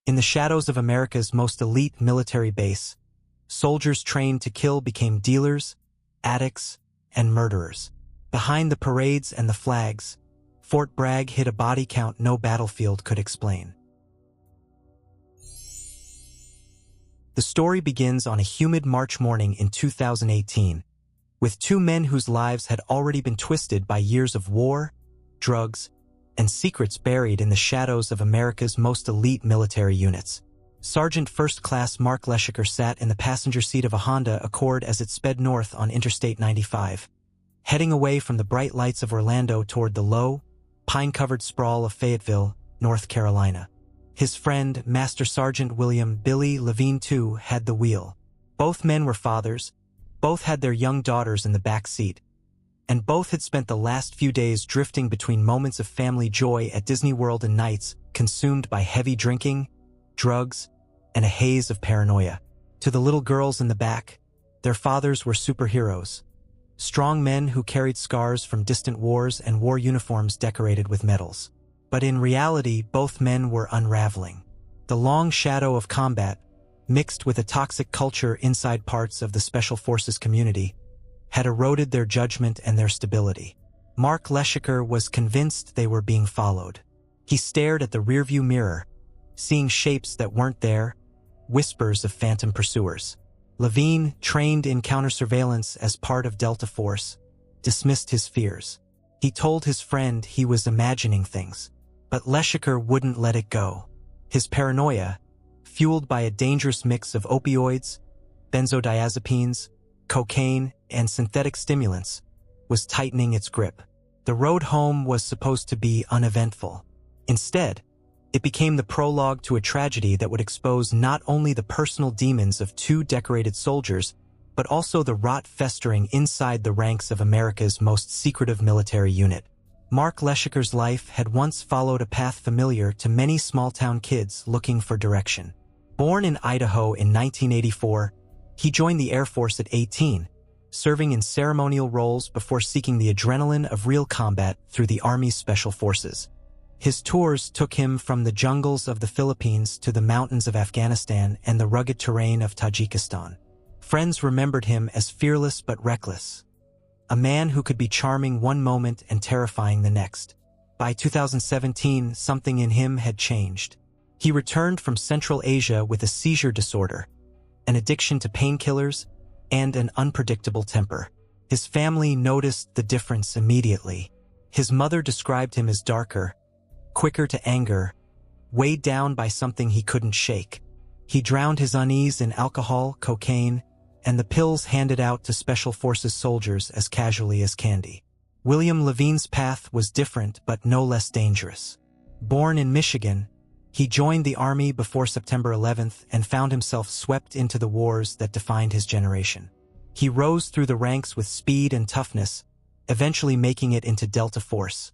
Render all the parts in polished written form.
In the shadows of America's most elite military base, soldiers trained to kill became dealers, addicts, and murderers. Behind the parades and the flags, Fort Bragg hid a body count no battlefield could explain. The story begins on a humid March morning in 2018, with two men whose lives had already been twisted by years of war, drugs, and secrets buried in the shadows of America's most elite military units. Sergeant First Class Mark Leshikar sat in the passenger seat of a Honda Accord as it sped north on Interstate 95, heading away from the bright lights of Orlando toward the low, pine-covered sprawl of Fayetteville, North Carolina. His friend, Master Sergeant William "Billy" Lavigne II, had the wheel. Both men were fathers, both had their young daughters in the back seat, and both had spent the last few days drifting between moments of family joy at Disney World and nights consumed by heavy drinking, drugs, and a haze of paranoia. To the little girls in the back, their fathers were superheroes, strong men who carried scars from distant wars and wore uniforms decorated with medals. But in reality, both men were unraveling. The long shadow of combat, mixed with a toxic culture inside parts of the Special Forces community, had eroded their judgment and their stability. Mark Leshikar was convinced they were being followed. He stared at the rearview mirror, seeing shapes that weren't there, whispers of phantom pursuers. Lavigne, trained in counter-surveillance as part of Delta Force, dismissed his fears. He told his friend he was imagining things, but Leshikar wouldn't let it go. His paranoia, fueled by a dangerous mix of opioids, benzodiazepines, cocaine, and synthetic stimulants, was tightening its grip. The road home was supposed to be uneventful. Instead, it became the prologue to a tragedy that would expose not only the personal demons of two decorated soldiers, but also the rot festering inside the ranks of America's most secretive military unit. Mark Leshikar's life had once followed a path familiar to many small-town kids looking for direction. Born in Idaho in 1984, he joined the Air Force at 18, serving in ceremonial roles before seeking the adrenaline of real combat through the Army's Special Forces. His tours took him from the jungles of the Philippines to the mountains of Afghanistan and the rugged terrain of Tajikistan. Friends remembered him as fearless but reckless, a man who could be charming one moment and terrifying the next. By 2017, something in him had changed. He returned from Central Asia with a seizure disorder, an addiction to painkillers, and an unpredictable temper. His family noticed the difference immediately. His mother described him as darker, quicker to anger, weighed down by something he couldn't shake. He drowned his unease in alcohol, cocaine, and the pills handed out to Special Forces soldiers as casually as candy. William Lavigne's path was different but no less dangerous. Born in Michigan, he joined the Army before September 11th and found himself swept into the wars that defined his generation. He rose through the ranks with speed and toughness, eventually making it into Delta Force,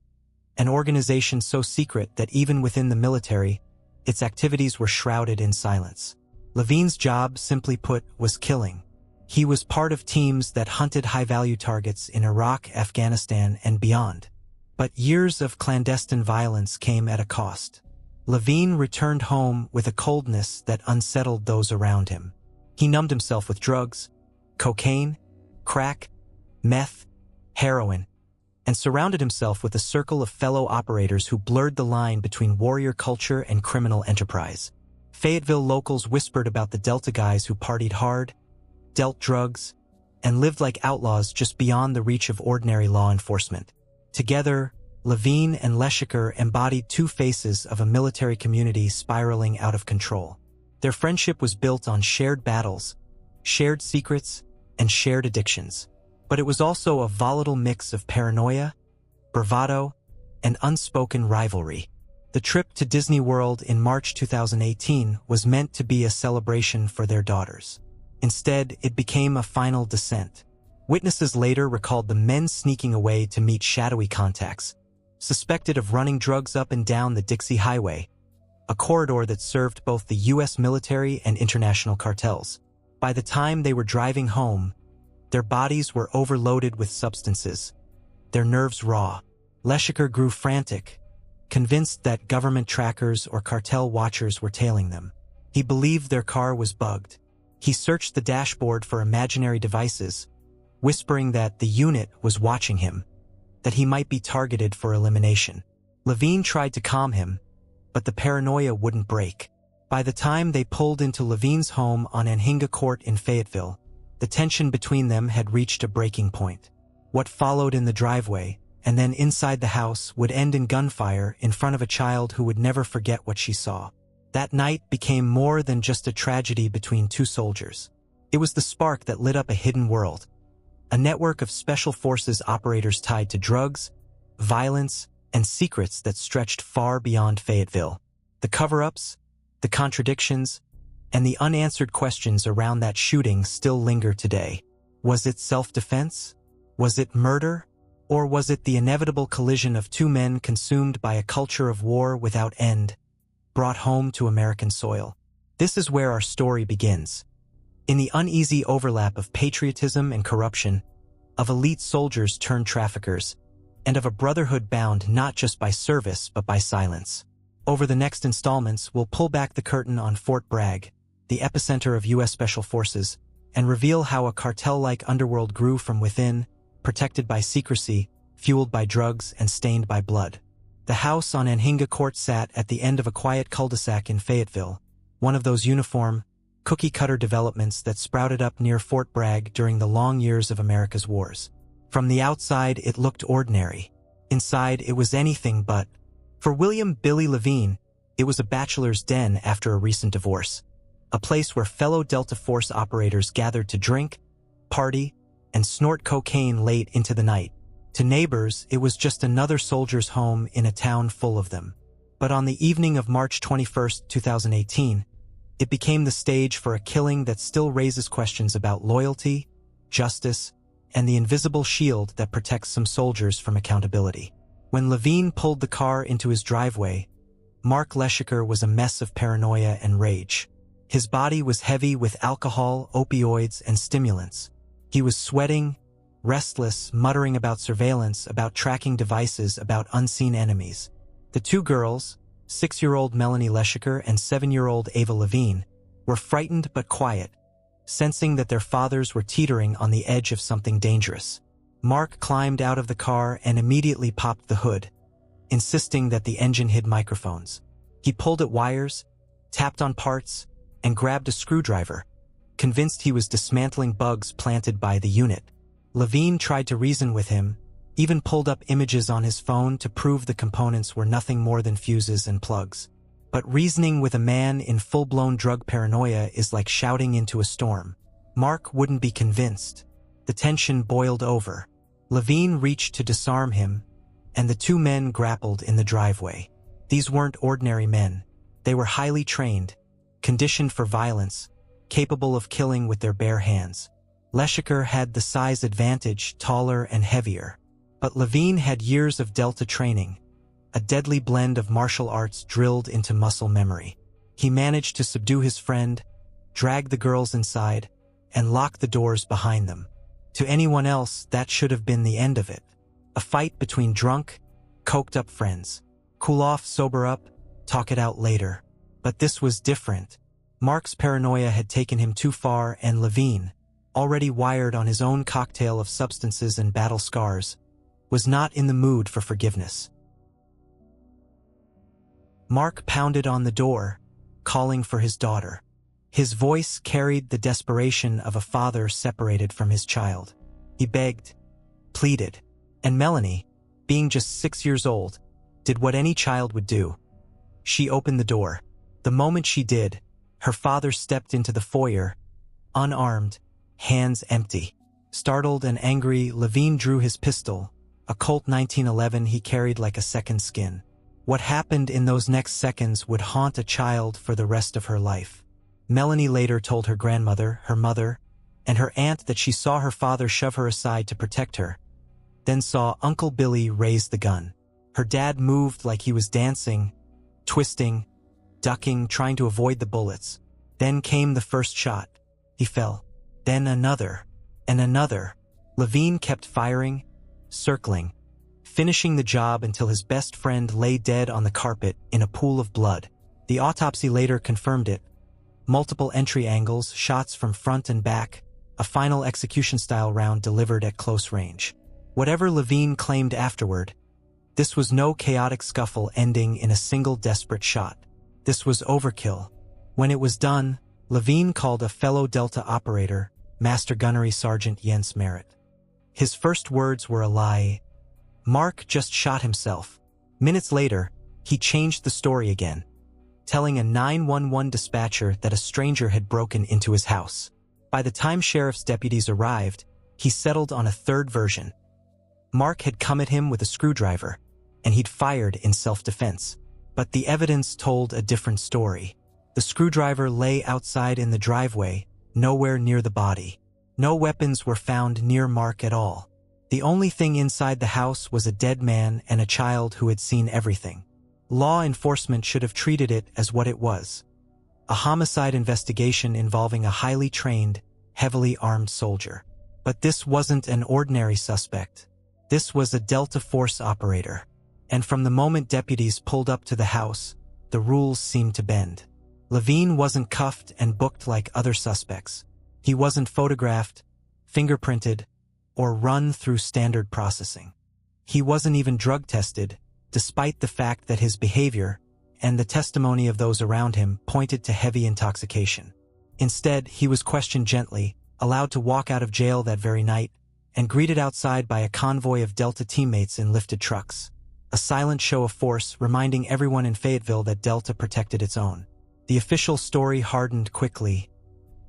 an organization so secret that even within the military, its activities were shrouded in silence. Lavigne's job, simply put, was killing. He was part of teams that hunted high-value targets in Iraq, Afghanistan, and beyond. But years of clandestine violence came at a cost. Lavigne returned home with a coldness that unsettled those around him. He numbed himself with drugs, cocaine, crack, meth, heroin, and surrounded himself with a circle of fellow operators who blurred the line between warrior culture and criminal enterprise. Fayetteville locals whispered about the Delta guys who partied hard, dealt drugs, and lived like outlaws just beyond the reach of ordinary law enforcement. Together, Lavigne and Leshikar embodied two faces of a military community spiraling out of control. Their friendship was built on shared battles, shared secrets, and shared addictions. But it was also a volatile mix of paranoia, bravado, and unspoken rivalry. The trip to Disney World in March 2018 was meant to be a celebration for their daughters. Instead, it became a final descent. Witnesses later recalled the men sneaking away to meet shadowy contacts, suspected of running drugs up and down the Dixie Highway, a corridor that served both the U.S. military and international cartels. By the time they were driving home, their bodies were overloaded with substances, their nerves raw. Leshikar grew frantic, convinced that government trackers or cartel watchers were tailing them. He believed their car was bugged. He searched the dashboard for imaginary devices, whispering that the unit was watching him, that he might be targeted for elimination. Lavigne tried to calm him, but the paranoia wouldn't break. By the time they pulled into Lavigne's home on Anhinga Court in Fayetteville, the tension between them had reached a breaking point. What followed in the driveway, and then inside the house, would end in gunfire in front of a child who would never forget what she saw. That night became more than just a tragedy between two soldiers. It was the spark that lit up a hidden world, a network of special forces operators tied to drugs, violence, and secrets that stretched far beyond Fayetteville. The cover-ups, the contradictions, and the unanswered questions around that shooting still linger today. Was it self-defense? Was it murder? Or was it the inevitable collision of two men consumed by a culture of war without end, brought home to American soil? This is where our story begins. In the uneasy overlap of patriotism and corruption, of elite soldiers turned traffickers, and of a brotherhood bound not just by service but by silence. Over the next installments, we'll pull back the curtain on Fort Bragg, the epicenter of U.S. Special Forces, and reveal how a cartel-like underworld grew from within, protected by secrecy, fueled by drugs, and stained by blood. The house on Anhinga Court sat at the end of a quiet cul-de-sac in Fayetteville, one of those uniform, cookie-cutter developments that sprouted up near Fort Bragg during the long years of America's wars. From the outside, it looked ordinary. Inside, it was anything but. For William "Billy" Lavigne, it was a bachelor's den after a recent divorce, a place where fellow Delta Force operators gathered to drink, party, and snort cocaine late into the night. To neighbors, it was just another soldier's home in a town full of them. But on the evening of March 21, 2018, it became the stage for a killing that still raises questions about loyalty, justice, and the invisible shield that protects some soldiers from accountability. When Lavigne pulled the car into his driveway, Mark Leshikar was a mess of paranoia and rage. His body was heavy with alcohol, opioids, and stimulants. He was sweating, restless, muttering about surveillance, about tracking devices, about unseen enemies. The two girls, 6-year-old Melanie Leshikar and 7-year-old Ava Lavigne, were frightened but quiet, sensing that their fathers were teetering on the edge of something dangerous. Mark climbed out of the car and immediately popped the hood, insisting that the engine hid microphones. He pulled at wires, tapped on parts, and grabbed a screwdriver, convinced he was dismantling bugs planted by the unit. Lavigne tried to reason with him, even pulled up images on his phone to prove the components were nothing more than fuses and plugs. But reasoning with a man in full-blown drug paranoia is like shouting into a storm. Mark wouldn't be convinced. The tension boiled over. Lavigne reached to disarm him, and the two men grappled in the driveway. These weren't ordinary men. They were highly trained, conditioned for violence, capable of killing with their bare hands. Leshikar had the size advantage, taller and heavier. But Lavigne had years of Delta training, a deadly blend of martial arts drilled into muscle memory. He managed to subdue his friend, drag the girls inside, and lock the doors behind them. To anyone else, that should have been the end of it. A fight between drunk, coked-up friends. Cool off, sober up, talk it out later. But this was different. Mark's paranoia had taken him too far, and Lavigne, already wired on his own cocktail of substances and battle scars, was not in the mood for forgiveness. Mark pounded on the door, calling for his daughter. His voice carried the desperation of a father separated from his child. He begged, pleaded, and Melanie, being just 6 years old, did what any child would do. She opened the door. The moment she did, her father stepped into the foyer, unarmed, hands empty. Startled and angry, Lavigne drew his pistol, a Colt 1911 he carried like a second skin. What happened in those next seconds would haunt a child for the rest of her life. Melanie later told her grandmother, her mother, and her aunt that she saw her father shove her aside to protect her, then saw Uncle Billy raise the gun. Her dad moved like he was dancing, twisting, ducking, trying to avoid the bullets. Then came the first shot. He fell. Then another, and another. Lavigne kept firing, circling, finishing the job until his best friend lay dead on the carpet in a pool of blood. The autopsy later confirmed it. Multiple entry angles, shots from front and back, a final execution-style round delivered at close range. Whatever Lavigne claimed afterward, this was no chaotic scuffle ending in a single desperate shot. This was overkill. When it was done, Lavigne called a fellow Delta operator, Master Gunnery Sergeant Jens Merritt. His first words were a lie. Mark just shot himself. Minutes later, he changed the story again, telling a 911 dispatcher that a stranger had broken into his house. By the time sheriff's deputies arrived, he settled on a third version. Mark had come at him with a screwdriver, and he'd fired in self-defense. But the evidence told a different story. The screwdriver lay outside in the driveway, nowhere near the body. No weapons were found near Mark at all. The only thing inside the house was a dead man and a child who had seen everything. Law enforcement should have treated it as what it was: a homicide investigation involving a highly trained, heavily armed soldier. But this wasn't an ordinary suspect. This was a Delta Force operator. And from the moment deputies pulled up to the house, the rules seemed to bend. Lavigne wasn't cuffed and booked like other suspects. He wasn't photographed, fingerprinted, or run through standard processing. He wasn't even drug tested, despite the fact that his behavior and the testimony of those around him pointed to heavy intoxication. Instead, he was questioned gently, allowed to walk out of jail that very night, and greeted outside by a convoy of Delta teammates in lifted trucks. A silent show of force reminding everyone in Fayetteville that Delta protected its own. The official story hardened quickly.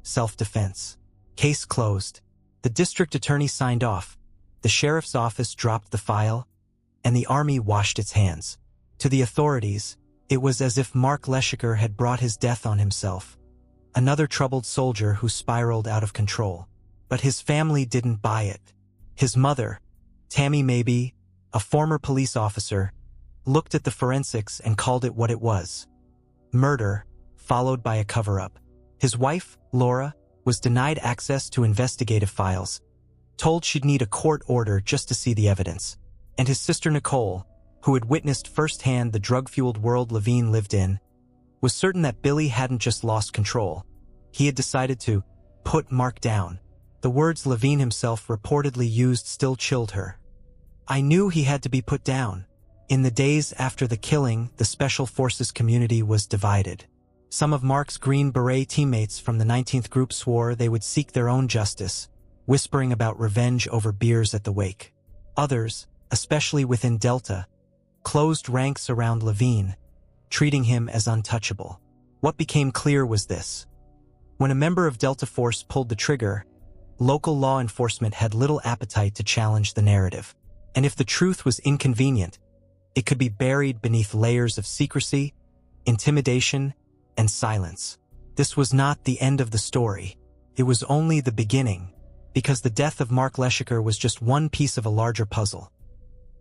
Self-defense. Case closed. The district attorney signed off. The sheriff's office dropped the file, and the army washed its hands. To the authorities, it was as if Mark Leshikar had brought his death on himself. Another troubled soldier who spiraled out of control. But his family didn't buy it. His mother, Tammy Mabey, a former police officer, looked at the forensics and called it what it was: murder, followed by a cover-up. His wife, Laura, was denied access to investigative files, told she'd need a court order just to see the evidence. And his sister Nicole, who had witnessed firsthand the drug-fueled world Lavigne lived in, was certain that Billy hadn't just lost control. He had decided to put Mark down. The words Lavigne himself reportedly used still chilled her. "I knew he had to be put down." In the days after the killing, the Special Forces community was divided. Some of Mark's Green Beret teammates from the 19th Group swore they would seek their own justice, whispering about revenge over beers at the wake. Others, especially within Delta, closed ranks around Lavigne, treating him as untouchable. What became clear was this: when a member of Delta Force pulled the trigger, local law enforcement had little appetite to challenge the narrative. And if the truth was inconvenient, it could be buried beneath layers of secrecy, intimidation, and silence. This was not the end of the story. It was only the beginning, because the death of Mark Leshikar was just one piece of a larger puzzle.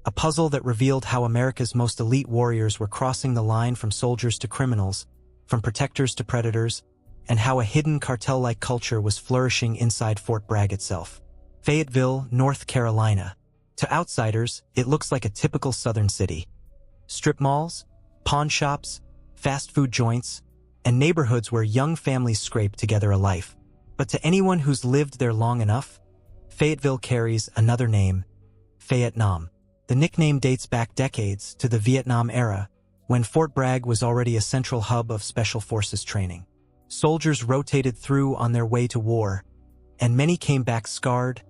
A puzzle that revealed how America's most elite warriors were crossing the line from soldiers to criminals, from protectors to predators, and how a hidden cartel-like culture was flourishing inside Fort Bragg itself. Fayetteville, North Carolina. To outsiders, it looks like a typical southern city. Strip malls, pawn shops, fast food joints, and neighborhoods where young families scrape together a life. But to anyone who's lived there long enough, Fayetteville carries another name: Fayettenam. The nickname dates back decades to the Vietnam era, when Fort Bragg was already a central hub of Special Forces training. Soldiers rotated through on their way to war, and many came back scarred,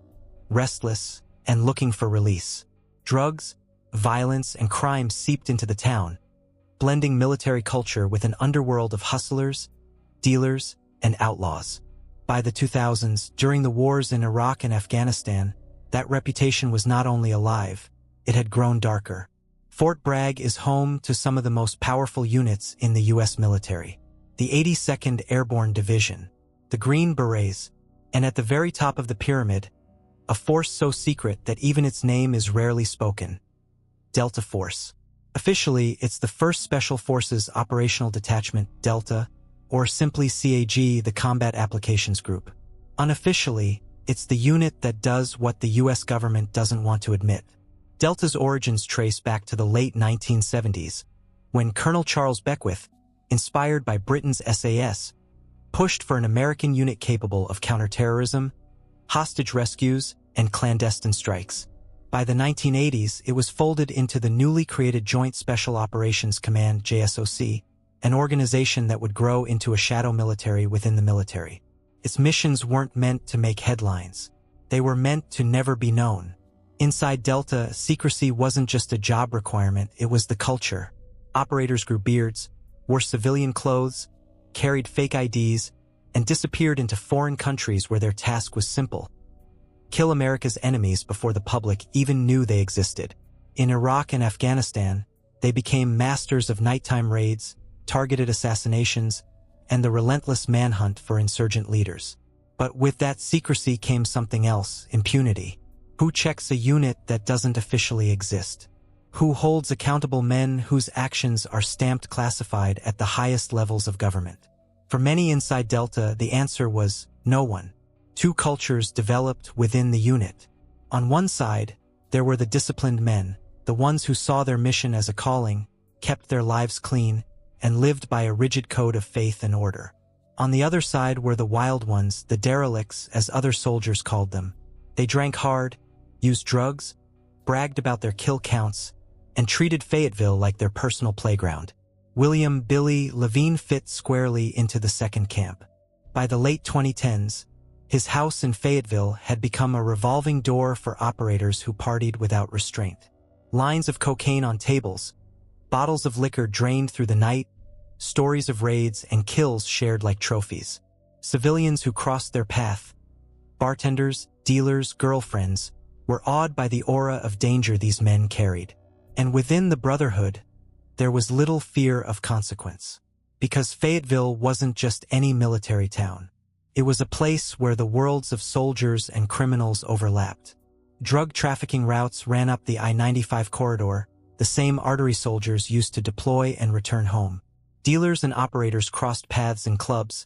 restless, and looking for release. Drugs, violence, and crime seeped into the town, blending military culture with an underworld of hustlers, dealers, and outlaws. By the 2000s, during the wars in Iraq and Afghanistan, that reputation was not only alive, it had grown darker. Fort Bragg is home to some of the most powerful units in the U.S. military. The 82nd Airborne Division, the Green Berets, and at the very top of the pyramid, a force so secret that even its name is rarely spoken: Delta Force. Officially, it's the 1st Special Forces Operational Detachment, Delta, or simply CAG, the Combat Applications Group. Unofficially, it's the unit that does what the U.S. government doesn't want to admit: Delta's origins trace back to the late 1970s, when Colonel Charles Beckwith, inspired by Britain's SAS, pushed for an American unit capable of counterterrorism, hostage rescues, and clandestine strikes. By the 1980s, it was folded into the newly created Joint Special Operations Command JSOC, an organization that would grow into a shadow military within the military. Its missions weren't meant to make headlines. They were meant to never be known. Inside Delta, secrecy wasn't just a job requirement, it was the culture. Operators grew beards, wore civilian clothes, carried fake IDs, and disappeared into foreign countries where their task was simple: kill America's enemies before the public even knew they existed. In Iraq and Afghanistan, they became masters of nighttime raids, targeted assassinations, and the relentless manhunt for insurgent leaders. But with that secrecy came something else: impunity. Who checks a unit that doesn't officially exist? Who holds accountable men whose actions are stamped classified at the highest levels of government? For many inside Delta, the answer was no one. Two cultures developed within the unit. On one side, there were the disciplined men, the ones who saw their mission as a calling, kept their lives clean, and lived by a rigid code of faith and order. On the other side were the wild ones, the derelicts, as other soldiers called them. They drank hard, used drugs, bragged about their kill counts, and treated Fayetteville like their personal playground. William "Billy" Lavigne fit squarely into the second camp. By the late 2010s, his house in Fayetteville had become a revolving door for operators who partied without restraint. Lines of cocaine on tables, bottles of liquor drained through the night, stories of raids and kills shared like trophies. Civilians who crossed their path, bartenders, dealers, girlfriends, were awed by the aura of danger these men carried. And within the brotherhood, there was little fear of consequence. Because Fayetteville wasn't just any military town. It was a place where the worlds of soldiers and criminals overlapped. Drug trafficking routes ran up the I-95 corridor, the same artery soldiers used to deploy and return home. Dealers and operators crossed paths in clubs,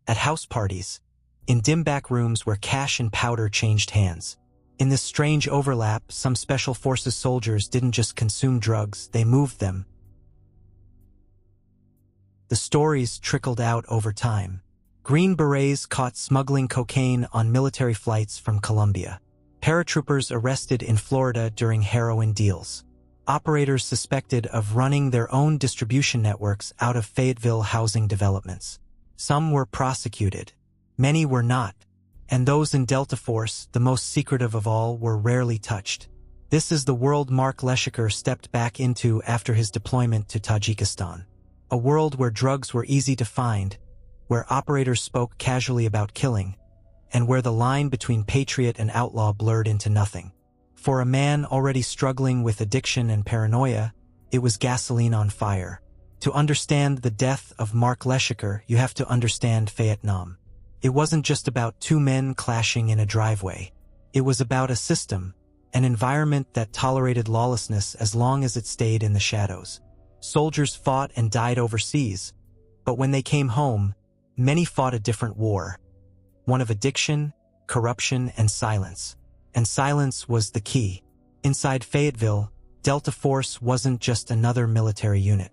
at house parties, in dim back rooms where cash and powder changed hands. In this strange overlap, some special forces soldiers didn't just consume drugs, they moved them. The stories trickled out over time. Green Berets caught smuggling cocaine on military flights from Colombia. Paratroopers arrested in Florida during heroin deals. Operators suspected of running their own distribution networks out of Fayetteville housing developments. Some were prosecuted. Many were not. And those in Delta Force, the most secretive of all, were rarely touched. This is the world Mark Leshikar stepped back into after his deployment to Tajikistan. A world where drugs were easy to find, where operators spoke casually about killing, and where the line between patriot and outlaw blurred into nothing. For a man already struggling with addiction and paranoia, it was gasoline on fire. To understand the death of Mark Leshikar, you have to understand Fayettenam. It wasn't just about two men clashing in a driveway. It was about a system, an environment that tolerated lawlessness as long as it stayed in the shadows. Soldiers fought and died overseas, but when they came home, many fought a different war. One of addiction, corruption, and silence. And silence was the key. Inside Fayetteville, Delta Force wasn't just another military unit.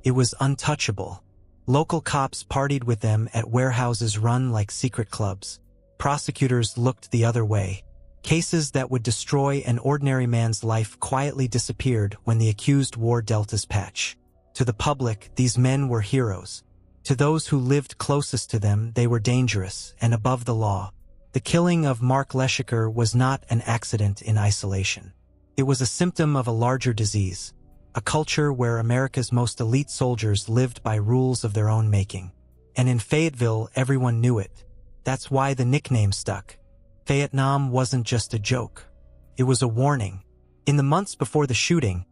It was untouchable. Local cops partied with them at warehouses run like secret clubs. Prosecutors looked the other way. Cases that would destroy an ordinary man's life quietly disappeared when the accused wore Delta's patch. To the public, these men were heroes. To those who lived closest to them, they were dangerous and above the law. The killing of Mark Leshikar was not an accident in isolation. It was a symptom of a larger disease. A culture where America's most elite soldiers lived by rules of their own making. And in Fayetteville, everyone knew it. That's why the nickname stuck. Fayettenam wasn't just a joke. It was a warning. In the months before the shooting,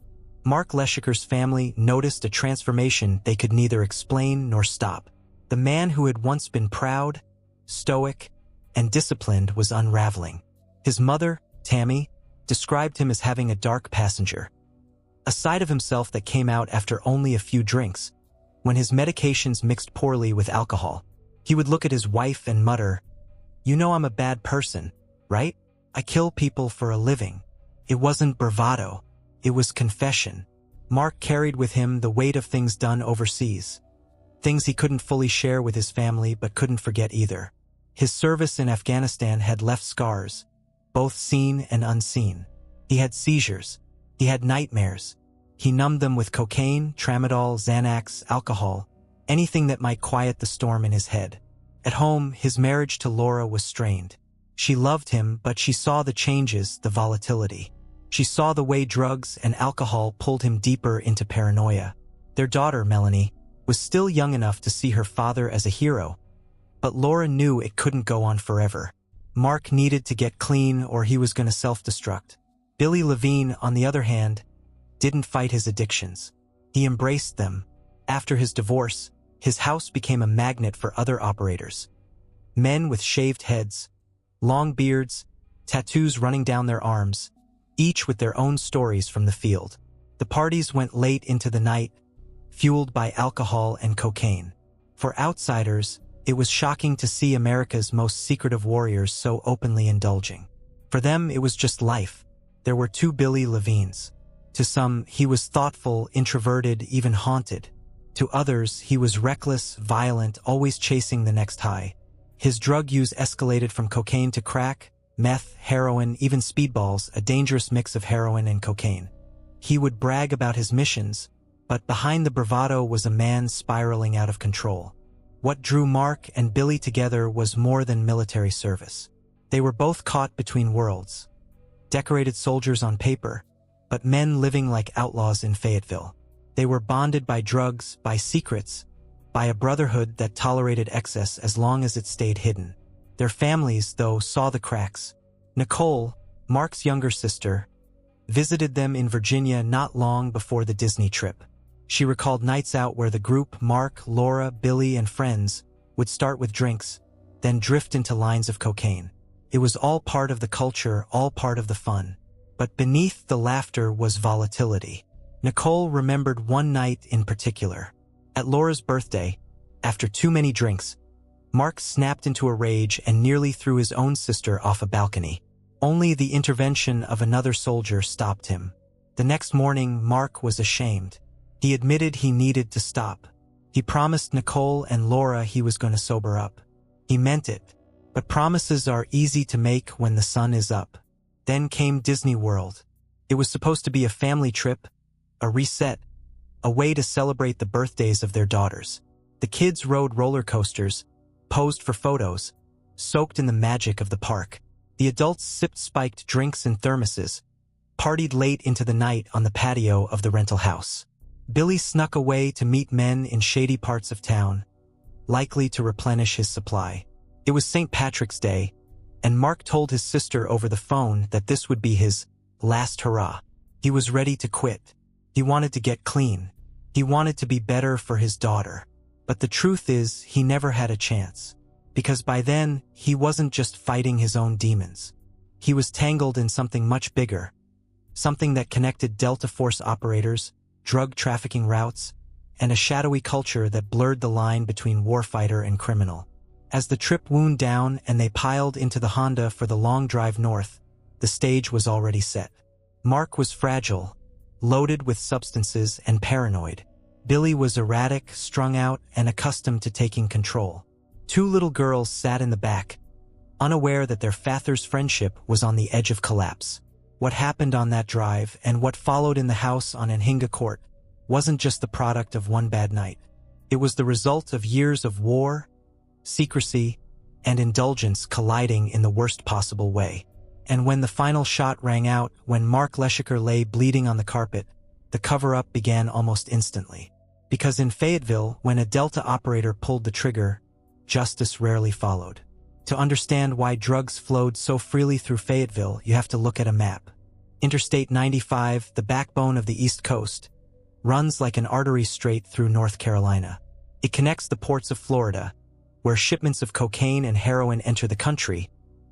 Mark Leshikar's family noticed a transformation they could neither explain nor stop. The man who had once been proud, stoic, and disciplined was unraveling. His mother, Tammy, described him as having a dark passenger. A side of himself that came out after only a few drinks. When his medications mixed poorly with alcohol, he would look at his wife and mutter, "You know I'm a bad person, right? I kill people for a living." It wasn't bravado. It was confession. Mark carried with him the weight of things done overseas. Things he couldn't fully share with his family but couldn't forget either. His service in Afghanistan had left scars, both seen and unseen. He had seizures. He had nightmares. He numbed them with cocaine, tramadol, Xanax, alcohol, anything that might quiet the storm in his head. At home, his marriage to Laura was strained. She loved him, but she saw the changes, the volatility. She saw the way drugs and alcohol pulled him deeper into paranoia. Their daughter, Melanie, was still young enough to see her father as a hero, but Laura knew it couldn't go on forever. Mark needed to get clean or he was going to self-destruct. Billy Lavigne, on the other hand, didn't fight his addictions. He embraced them. After his divorce, his house became a magnet for other operators. Men with shaved heads, long beards, tattoos running down their arms, each with their own stories from the field. The parties went late into the night, fueled by alcohol and cocaine. For outsiders, it was shocking to see America's most secretive warriors so openly indulging. For them, it was just life. There were two Billy Lavignes. To some, he was thoughtful, introverted, even haunted. To others, he was reckless, violent, always chasing the next high. His drug use escalated from cocaine to crack, meth, heroin, even speedballs, a dangerous mix of heroin and cocaine. He would brag about his missions, but behind the bravado was a man spiraling out of control. What drew Mark and Billy together was more than military service. They were both caught between worlds. Decorated soldiers on paper, but men living like outlaws in Fayetteville. They were bonded by drugs, by secrets, by a brotherhood that tolerated excess as long as it stayed hidden. Their families, though, saw the cracks. Nicole, Mark's younger sister, visited them in Virginia not long before the Disney trip. She recalled nights out where the group, Mark, Laura, Billy, and friends, would start with drinks, then drift into lines of cocaine. It was all part of the culture, all part of the fun. But beneath the laughter was volatility. Nicole remembered one night in particular. At Laura's birthday, after too many drinks, Mark snapped into a rage and nearly threw his own sister off a balcony. Only the intervention of another soldier stopped him. The next morning, Mark was ashamed. He admitted he needed to stop. He promised Nicole and Laura he was going to sober up. He meant it, but promises are easy to make when the sun is up. Then came Disney World. It was supposed to be a family trip, a reset, a way to celebrate the birthdays of their daughters. The kids rode roller coasters, posed for photos, soaked in the magic of the park. The adults sipped spiked drinks in thermoses, partied late into the night on the patio of the rental house. Billy snuck away to meet men in shady parts of town, likely to replenish his supply. It was St. Patrick's Day, and Mark told his sister over the phone that this would be his last hurrah. He was ready to quit. He wanted to get clean. He wanted to be better for his daughter. But the truth is, he never had a chance. Because by then, he wasn't just fighting his own demons. He was tangled in something much bigger. Something that connected Delta Force operators, drug trafficking routes, and a shadowy culture that blurred the line between warfighter and criminal. As the trip wound down and they piled into the Honda for the long drive north, the stage was already set. Mark was fragile, loaded with substances and paranoid. Billy was erratic, strung out, and accustomed to taking control. Two little girls sat in the back, unaware that their father's friendship was on the edge of collapse. What happened on that drive and what followed in the house on Enhinga Court wasn't just the product of one bad night. It was the result of years of war, secrecy, and indulgence colliding in the worst possible way. And when the final shot rang out, when Mark Leshikar lay bleeding on the carpet, the cover-up began almost instantly. Because in Fayetteville, when a Delta operator pulled the trigger, justice rarely followed. To understand why drugs flowed so freely through Fayetteville, you have to look at a map. Interstate 95, the backbone of the East Coast, runs like an artery straight through North Carolina. It connects the ports of Florida, where shipments of cocaine and heroin enter the country,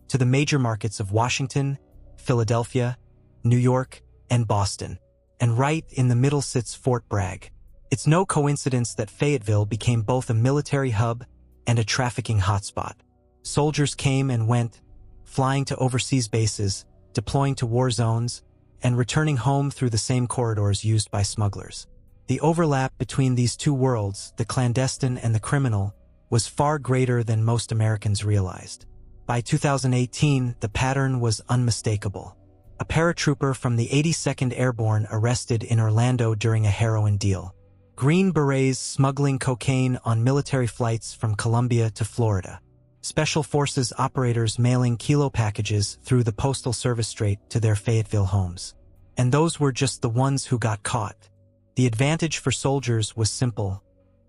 to the major markets of Washington, Philadelphia, New York, and Boston. And right in the middle sits Fort Bragg. It's no coincidence that Fayetteville became both a military hub and a trafficking hotspot. Soldiers came and went, flying to overseas bases, deploying to war zones, and returning home through the same corridors used by smugglers. The overlap between these two worlds, the clandestine and the criminal, was far greater than most Americans realized. By 2018, the pattern was unmistakable. A paratrooper from the 82nd Airborne arrested in Orlando during a heroin deal. Green Berets smuggling cocaine on military flights from Colombia to Florida. Special Forces operators mailing kilo packages through the Postal Service straight to their Fayetteville homes. And those were just the ones who got caught. The advantage for soldiers was simple: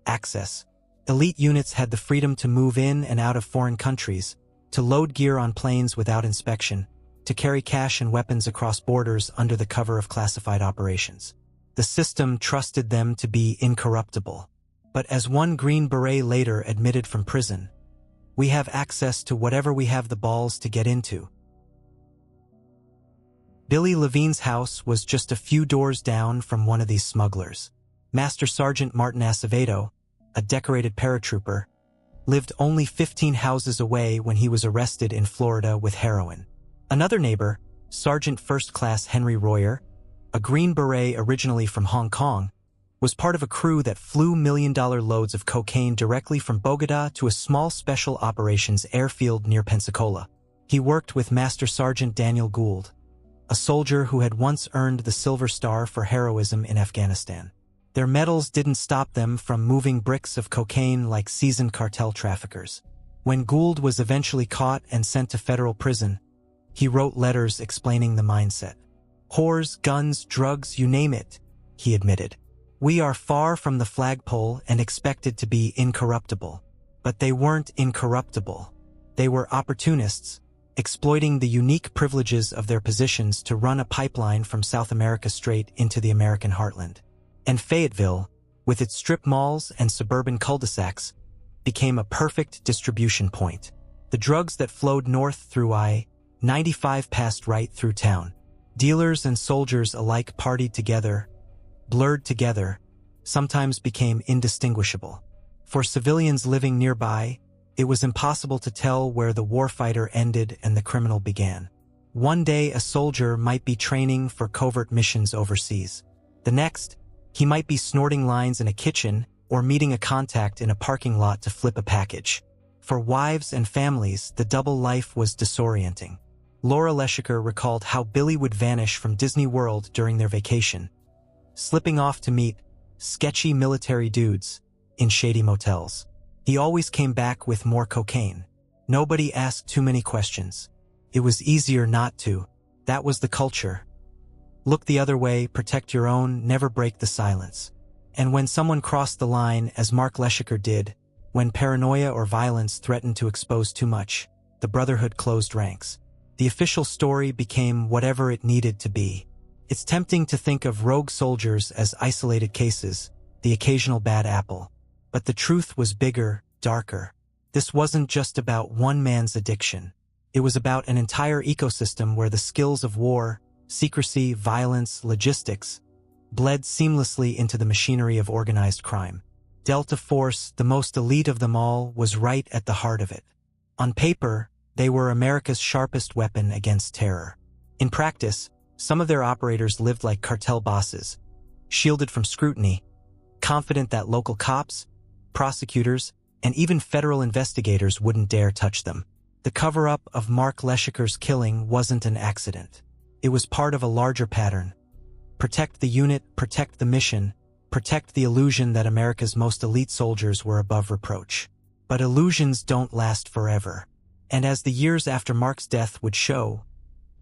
access. Elite units had the freedom to move in and out of foreign countries, to load gear on planes without inspection, to carry cash and weapons across borders under the cover of classified operations. The system trusted them to be incorruptible. But as one Green Beret later admitted from prison, "We have access to whatever we have the balls to get into." Billy Lavigne's house was just a few doors down from one of these smugglers. Master Sergeant Martin Acevedo, a decorated paratrooper, lived only 15 houses away when he was arrested in Florida with heroin. Another neighbor, Sergeant First Class Henry Royer, a Green Beret originally from Hong Kong, was part of a crew that flew million-dollar loads of cocaine directly from Bogota to a small special operations airfield near Pensacola. He worked with Master Sergeant Daniel Gould, a soldier who had once earned the Silver Star for heroism in Afghanistan. Their medals didn't stop them from moving bricks of cocaine like seasoned cartel traffickers. When Gould was eventually caught and sent to federal prison, he wrote letters explaining the mindset. "Whores, guns, drugs, you name it," he admitted. "We are far from the flagpole and expected to be incorruptible." But they weren't incorruptible. They were opportunists, exploiting the unique privileges of their positions to run a pipeline from South America straight into the American heartland. And Fayetteville, with its strip malls and suburban cul-de-sacs, became a perfect distribution point. The drugs that flowed north through I-95 passed right through town. Dealers and soldiers alike partied together, blurred together, sometimes became indistinguishable. For civilians living nearby, it was impossible to tell where the warfighter ended and the criminal began. One day a soldier might be training for covert missions overseas. The next, he might be snorting lines in a kitchen or meeting a contact in a parking lot to flip a package. For wives and families, the double life was disorienting. Laura Leshikar recalled how Billy would vanish from Disney World during their vacation, slipping off to meet sketchy military dudes in shady motels. He always came back with more cocaine. Nobody asked too many questions. It was easier not to. That was the culture. Look the other way, protect your own, never break the silence. And when someone crossed the line, as Mark Leshikar did, when paranoia or violence threatened to expose too much, the Brotherhood closed ranks. The official story became whatever it needed to be. It's tempting to think of rogue soldiers as isolated cases, the occasional bad apple. But the truth was bigger, darker. This wasn't just about one man's addiction. It was about an entire ecosystem where the skills of war, secrecy, violence, logistics, bled seamlessly into the machinery of organized crime. Delta Force, the most elite of them all, was right at the heart of it. On paper, they were America's sharpest weapon against terror. In practice, some of their operators lived like cartel bosses, shielded from scrutiny, confident that local cops, prosecutors, and even federal investigators wouldn't dare touch them. The cover-up of Mark Leshikar's killing wasn't an accident. It was part of a larger pattern. Protect the unit, protect the mission, protect the illusion that America's most elite soldiers were above reproach. But illusions don't last forever. And as the years after Mark's death would show,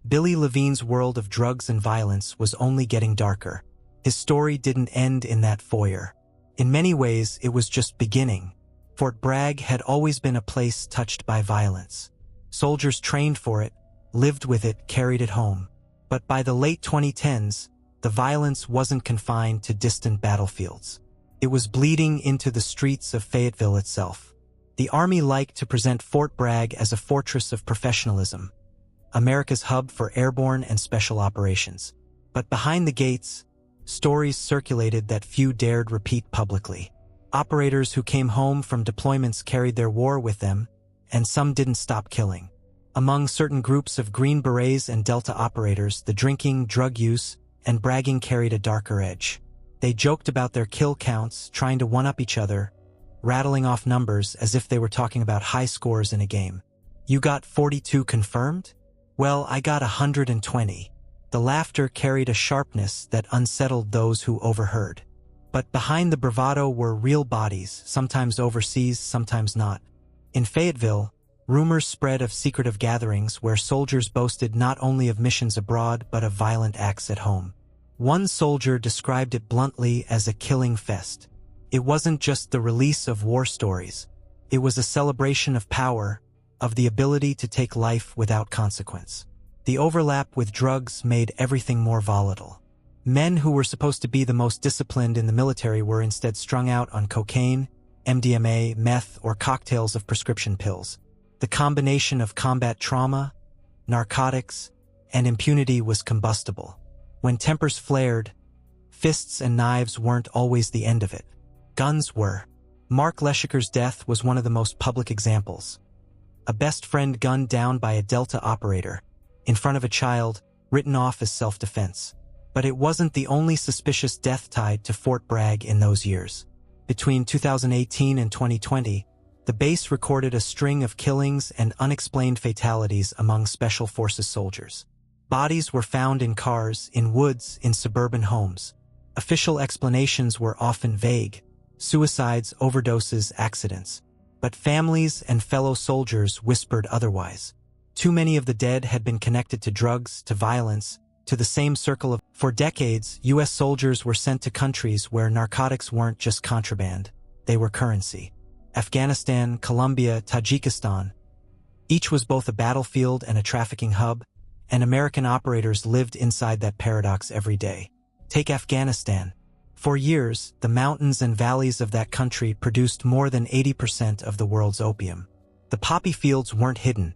Billy Lavigne's world of drugs and violence was only getting darker. His story didn't end in that foyer. In many ways, it was just beginning. Fort Bragg had always been a place touched by violence. Soldiers trained for it, lived with it, carried it home. But by the late 2010s, the violence wasn't confined to distant battlefields. It was bleeding into the streets of Fayetteville itself. The Army liked to present Fort Bragg as a fortress of professionalism, America's hub for airborne and special operations. But behind the gates, stories circulated that few dared repeat publicly. Operators who came home from deployments carried their war with them, and some didn't stop killing. Among certain groups of Green Berets and Delta operators, the drinking, drug use, and bragging carried a darker edge. They joked about their kill counts, trying to one-up each other, rattling off numbers as if they were talking about high scores in a game. "You got 42 confirmed? Well, I got 120. The laughter carried a sharpness that unsettled those who overheard. But behind the bravado were real bodies, sometimes overseas, sometimes not. In Fayetteville, rumors spread of secretive gatherings where soldiers boasted not only of missions abroad but of violent acts at home. One soldier described it bluntly as a killing fest. It wasn't just the release of war stories. It was a celebration of power, of the ability to take life without consequence. The overlap with drugs made everything more volatile. Men who were supposed to be the most disciplined in the military were instead strung out on cocaine, MDMA, meth, or cocktails of prescription pills. The combination of combat trauma, narcotics, and impunity was combustible. When tempers flared, fists and knives weren't always the end of it. Guns were. Mark Leshikar's death was one of the most public examples. A best friend gunned down by a Delta operator, in front of a child, written off as self-defense. But it wasn't the only suspicious death tied to Fort Bragg in those years. Between 2018 and 2020, the base recorded a string of killings and unexplained fatalities among Special Forces soldiers. Bodies were found in cars, in woods, in suburban homes. Official explanations were often vague: suicides, overdoses, accidents. But families and fellow soldiers whispered otherwise. Too many of the dead had been connected to drugs, to violence, to the same circle of... For decades, U.S. soldiers were sent to countries where narcotics weren't just contraband, they were currency. Afghanistan, Colombia, Tajikistan. Each was both a battlefield and a trafficking hub, and American operators lived inside that paradox every day. Take Afghanistan. For years, the mountains and valleys of that country produced more than 80% of the world's opium. The poppy fields weren't hidden.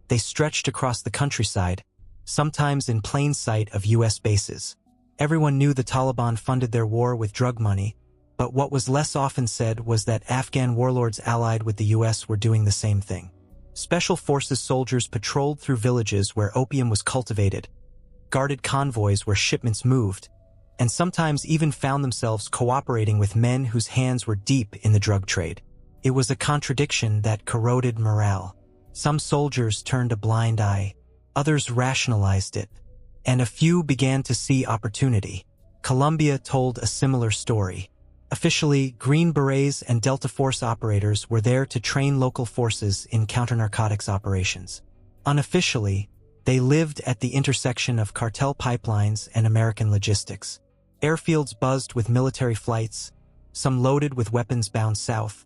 They stretched across the countryside, sometimes in plain sight of U.S. bases. Everyone knew the Taliban funded their war with drug money, but what was less often said was that Afghan warlords allied with the U.S. were doing the same thing. Special Forces soldiers patrolled through villages where opium was cultivated, guarded convoys where shipments moved, and sometimes even found themselves cooperating with men whose hands were deep in the drug trade. It was a contradiction that corroded morale. Some soldiers turned a blind eye, others rationalized it, and a few began to see opportunity. Colombia told a similar story. Officially, Green Berets and Delta Force operators were there to train local forces in counter-narcotics operations. Unofficially, they lived at the intersection of cartel pipelines and American logistics. Airfields buzzed with military flights, some loaded with weapons bound south,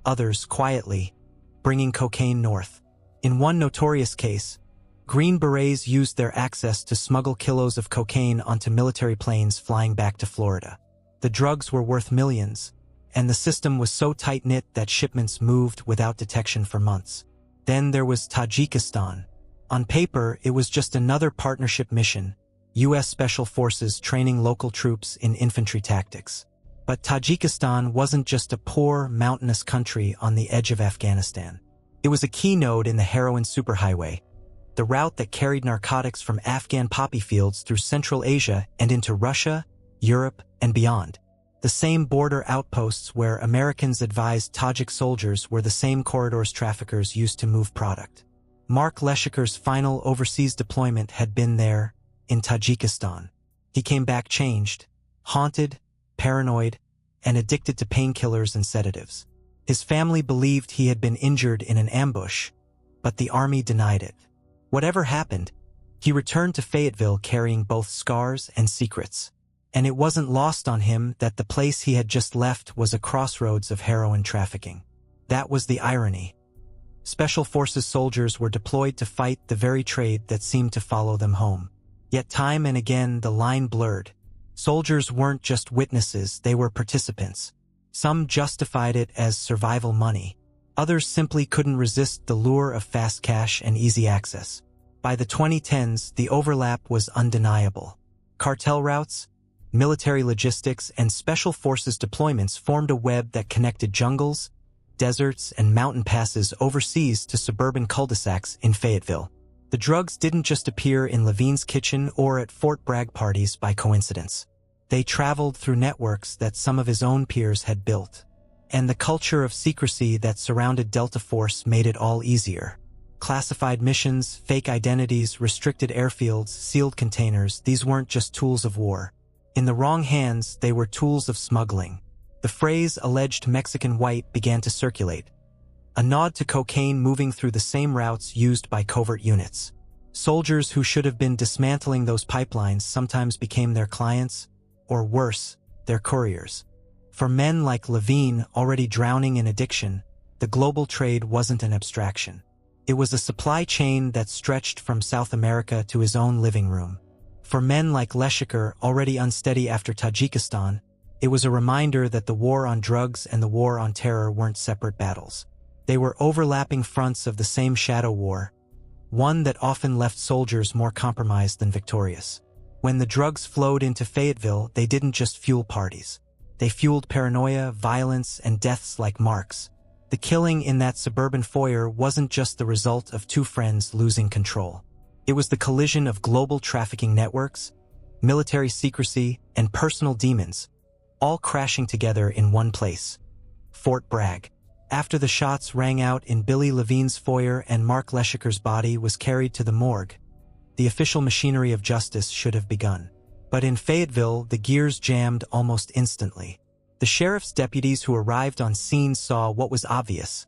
others quietly, bringing cocaine north. In one notorious case, Green Berets used their access to smuggle kilos of cocaine onto military planes flying back to Florida. The drugs were worth millions, and the system was so tight-knit that shipments moved without detection for months. Then there was Tajikistan. On paper, it was just another partnership mission, U.S. Special Forces training local troops in infantry tactics. But Tajikistan wasn't just a poor, mountainous country on the edge of Afghanistan. It was a key node in the heroin superhighway, the route that carried narcotics from Afghan poppy fields through Central Asia and into Russia, Europe, and beyond. The same border outposts where Americans advised Tajik soldiers were the same corridors traffickers used to move product. Mark Leshikar's final overseas deployment had been there, in Tajikistan. He came back changed, haunted, paranoid, and addicted to painkillers and sedatives. His family believed he had been injured in an ambush, but the army denied it. Whatever happened, he returned to Fayetteville carrying both scars and secrets. And it wasn't lost on him that the place he had just left was a crossroads of heroin trafficking. That was the irony. Special Forces soldiers were deployed to fight the very trade that seemed to follow them home. Yet time and again the line blurred. Soldiers weren't just witnesses, they were participants. Some justified it as survival money. Others simply couldn't resist the lure of fast cash and easy access. By the 2010s, the overlap was undeniable. Cartel routes, military logistics, and Special Forces deployments formed a web that connected jungles, deserts, and mountain passes overseas to suburban cul-de-sacs in Fayetteville. The drugs didn't just appear in Lavigne's kitchen or at Fort Bragg parties by coincidence. They traveled through networks that some of his own peers had built. And the culture of secrecy that surrounded Delta Force made it all easier. Classified missions, fake identities, restricted airfields, sealed containers, these weren't just tools of war. In the wrong hands, they were tools of smuggling. The phrase alleged Mexican white began to circulate, a nod to cocaine moving through the same routes used by covert units. Soldiers who should have been dismantling those pipelines sometimes became their clients, or worse, their couriers. For men like Lavigne, already drowning in addiction, the global trade wasn't an abstraction. It was a supply chain that stretched from South America to his own living room. For men like Leshikar, already unsteady after Tajikistan, it was a reminder that the war on drugs and the war on terror weren't separate battles. They were overlapping fronts of the same shadow war, one that often left soldiers more compromised than victorious. When the drugs flowed into Fayetteville, they didn't just fuel parties. They fueled paranoia, violence, and deaths like Mark's. The killing in that suburban foyer wasn't just the result of two friends losing control. It was the collision of global trafficking networks, military secrecy, and personal demons, all crashing together in one place: Fort Bragg. After the shots rang out in Billy Lavigne's foyer and Mark Leshikar's body was carried to the morgue, the official machinery of justice should have begun. But in Fayetteville, the gears jammed almost instantly. The sheriff's deputies who arrived on scene saw what was obvious.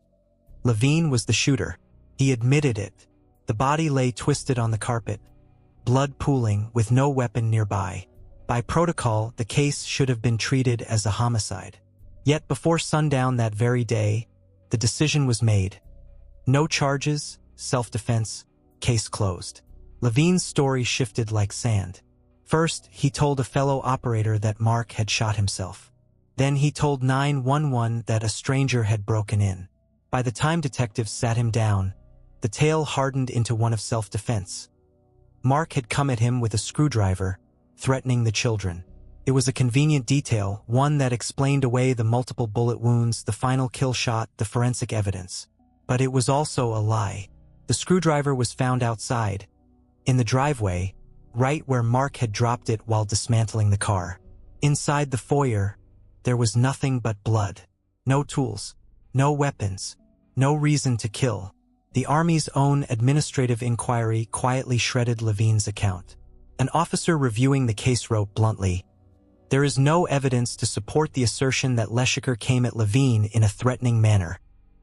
Lavigne was the shooter. He admitted it. The body lay twisted on the carpet, blood pooling with no weapon nearby. By protocol, the case should have been treated as a homicide. Yet before sundown that very day, the decision was made. No charges, self-defense, case closed. Lavigne's story shifted like sand. First, he told a fellow operator that Mark had shot himself. Then he told 911 that a stranger had broken in. By the time detectives sat him down, the tale hardened into one of self-defense. Mark had come at him with a screwdriver, threatening the children. It was a convenient detail, one that explained away the multiple bullet wounds, the final kill shot, the forensic evidence. But it was also a lie. The screwdriver was found outside, in the driveway, right where Mark had dropped it while dismantling the car. Inside the foyer, there was nothing but blood. No tools, no weapons, no reason to kill. The Army's own administrative inquiry quietly shredded Lavigne's account. An officer reviewing the case wrote bluntly, "There is no evidence to support the assertion that Leshikar came at Lavigne in a threatening manner."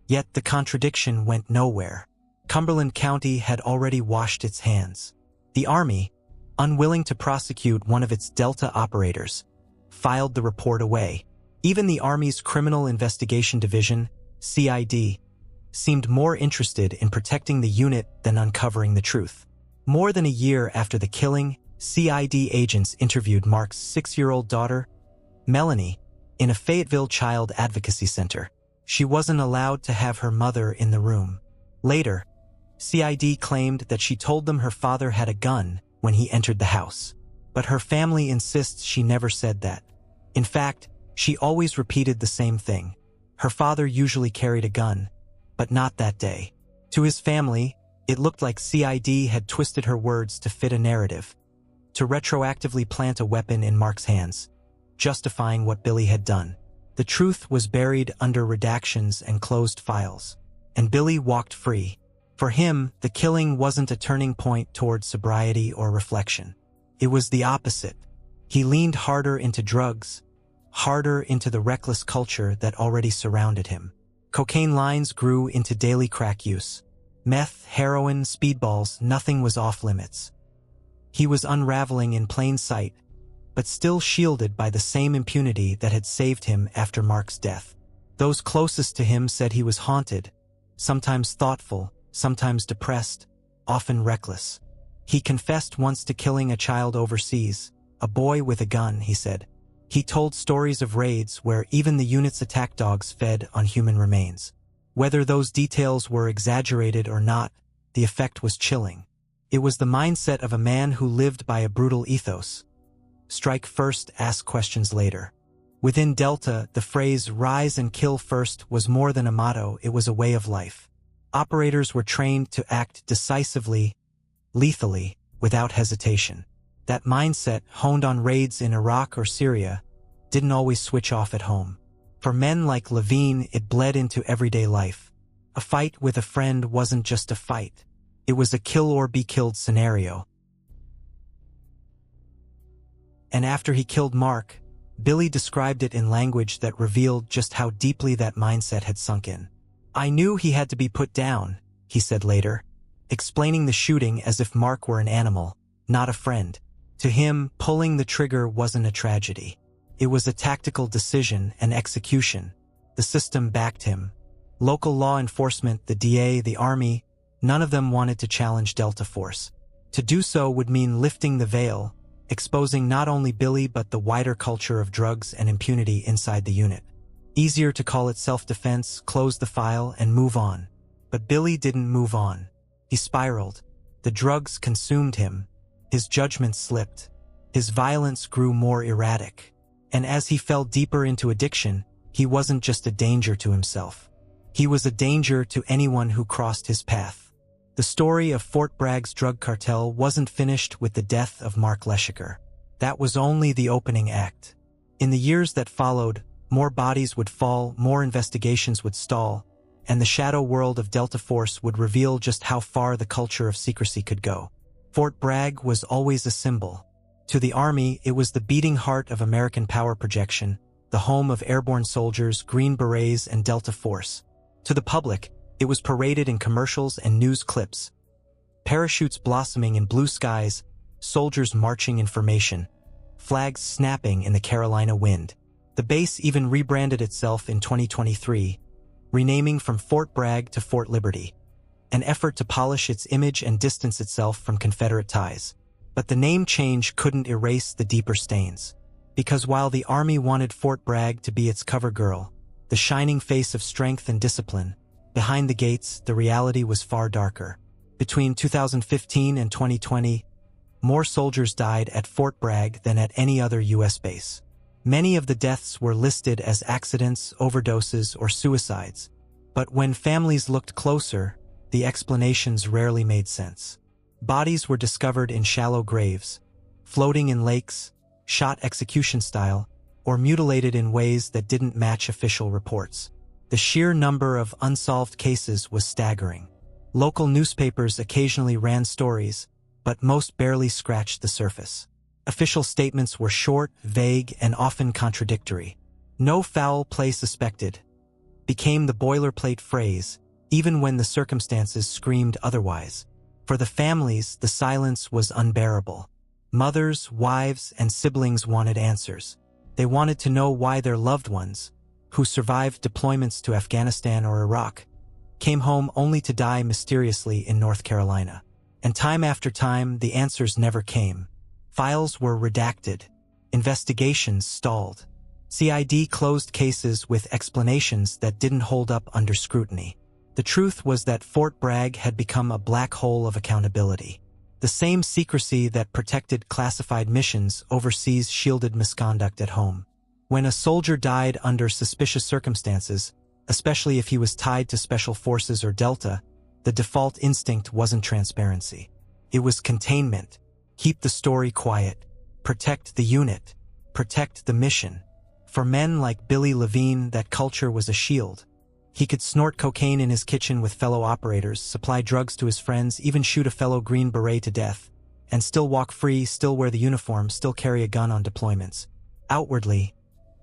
Yet the contradiction went nowhere. Cumberland County had already washed its hands. The Army, unwilling to prosecute one of its Delta operators, filed the report away. Even the Army's Criminal Investigation Division, CID, seemed more interested in protecting the unit than uncovering the truth. More than a year after the killing, CID agents interviewed Mark's 6-year-old daughter, Melanie, in a Fayetteville child advocacy center. She wasn't allowed to have her mother in the room. Later, CID claimed that she told them her father had a gun when he entered the house. But her family insists she never said that. In fact, she always repeated the same thing. Her father usually carried a gun, but not that day. To his family, it looked like CID had twisted her words to fit a narrative, to retroactively plant a weapon in Mark's hands, justifying what Billy had done. The truth was buried under redactions and closed files, and Billy walked free. For him, the killing wasn't a turning point toward sobriety or reflection. It was the opposite. He leaned harder into drugs, harder into the reckless culture that already surrounded him. Cocaine lines grew into daily crack use. Meth, heroin, speedballs, nothing was off limits. He was unraveling in plain sight, but still shielded by the same impunity that had saved him after Mark's death. Those closest to him said he was haunted, sometimes thoughtful, sometimes depressed, often reckless. He confessed once to killing a child overseas, a boy with a gun, he said. He told stories of raids where even the unit's attack dogs fed on human remains. Whether those details were exaggerated or not, the effect was chilling. It was the mindset of a man who lived by a brutal ethos. Strike first, ask questions later. Within Delta, the phrase "rise and kill first" was more than a motto, it was a way of life. Operators were trained to act decisively, lethally, without hesitation. That mindset, honed on raids in Iraq or Syria, didn't always switch off at home. For men like Lavigne, it bled into everyday life. A fight with a friend wasn't just a fight. It was a kill or be killed scenario. And after he killed Mark, Billy described it in language that revealed just how deeply that mindset had sunk in. "I knew he had to be put down," he said later, explaining the shooting as if Mark were an animal, not a friend. To him, pulling the trigger wasn't a tragedy. It was a tactical decision and execution. The system backed him. Local law enforcement, the DA, the Army, none of them wanted to challenge Delta Force. To do so would mean lifting the veil, exposing not only Billy but the wider culture of drugs and impunity inside the unit. Easier to call it self-defense, close the file, and move on. But Billy didn't move on. He spiraled. The drugs consumed him. His judgment slipped. His violence grew more erratic. And as he fell deeper into addiction, he wasn't just a danger to himself. He was a danger to anyone who crossed his path. The story of Fort Bragg's drug cartel wasn't finished with the death of Mark Leshikar. That was only the opening act. In the years that followed, more bodies would fall, more investigations would stall, and the shadow world of Delta Force would reveal just how far the culture of secrecy could go. Fort Bragg was always a symbol. To the Army, it was the beating heart of American power projection, the home of airborne soldiers, Green Berets and Delta Force. To the public, it was paraded in commercials and news clips. Parachutes blossoming in blue skies, soldiers marching in formation, flags snapping in the Carolina wind. The base even rebranded itself in 2023, renaming from Fort Bragg to Fort Liberty, an effort to polish its image and distance itself from Confederate ties. But the name change couldn't erase the deeper stains. Because while the Army wanted Fort Bragg to be its cover girl, the shining face of strength and discipline, behind the gates, the reality was far darker. Between 2015 and 2020, more soldiers died at Fort Bragg than at any other U.S. base. Many of the deaths were listed as accidents, overdoses, or suicides. But when families looked closer, the explanations rarely made sense. Bodies were discovered in shallow graves, floating in lakes, shot execution style, or mutilated in ways that didn't match official reports. The sheer number of unsolved cases was staggering. Local newspapers occasionally ran stories, but most barely scratched the surface. Official statements were short, vague, and often contradictory. "No foul play suspected" became the boilerplate phrase, even when the circumstances screamed otherwise. For the families, the silence was unbearable. Mothers, wives, and siblings wanted answers. They wanted to know why their loved ones, who survived deployments to Afghanistan or Iraq, came home only to die mysteriously in North Carolina. And time after time, the answers never came. Files were redacted. Investigations stalled. CID closed cases with explanations that didn't hold up under scrutiny. The truth was that Fort Bragg had become a black hole of accountability. The same secrecy that protected classified missions overseas shielded misconduct at home. When a soldier died under suspicious circumstances, especially if he was tied to Special Forces or Delta, the default instinct wasn't transparency. It was containment. Keep the story quiet. Protect the unit. Protect the mission. For men like Billy Lavigne, that culture was a shield. He could snort cocaine in his kitchen with fellow operators, supply drugs to his friends, even shoot a fellow Green Beret to death, and still walk free, still wear the uniform, still carry a gun on deployments. Outwardly,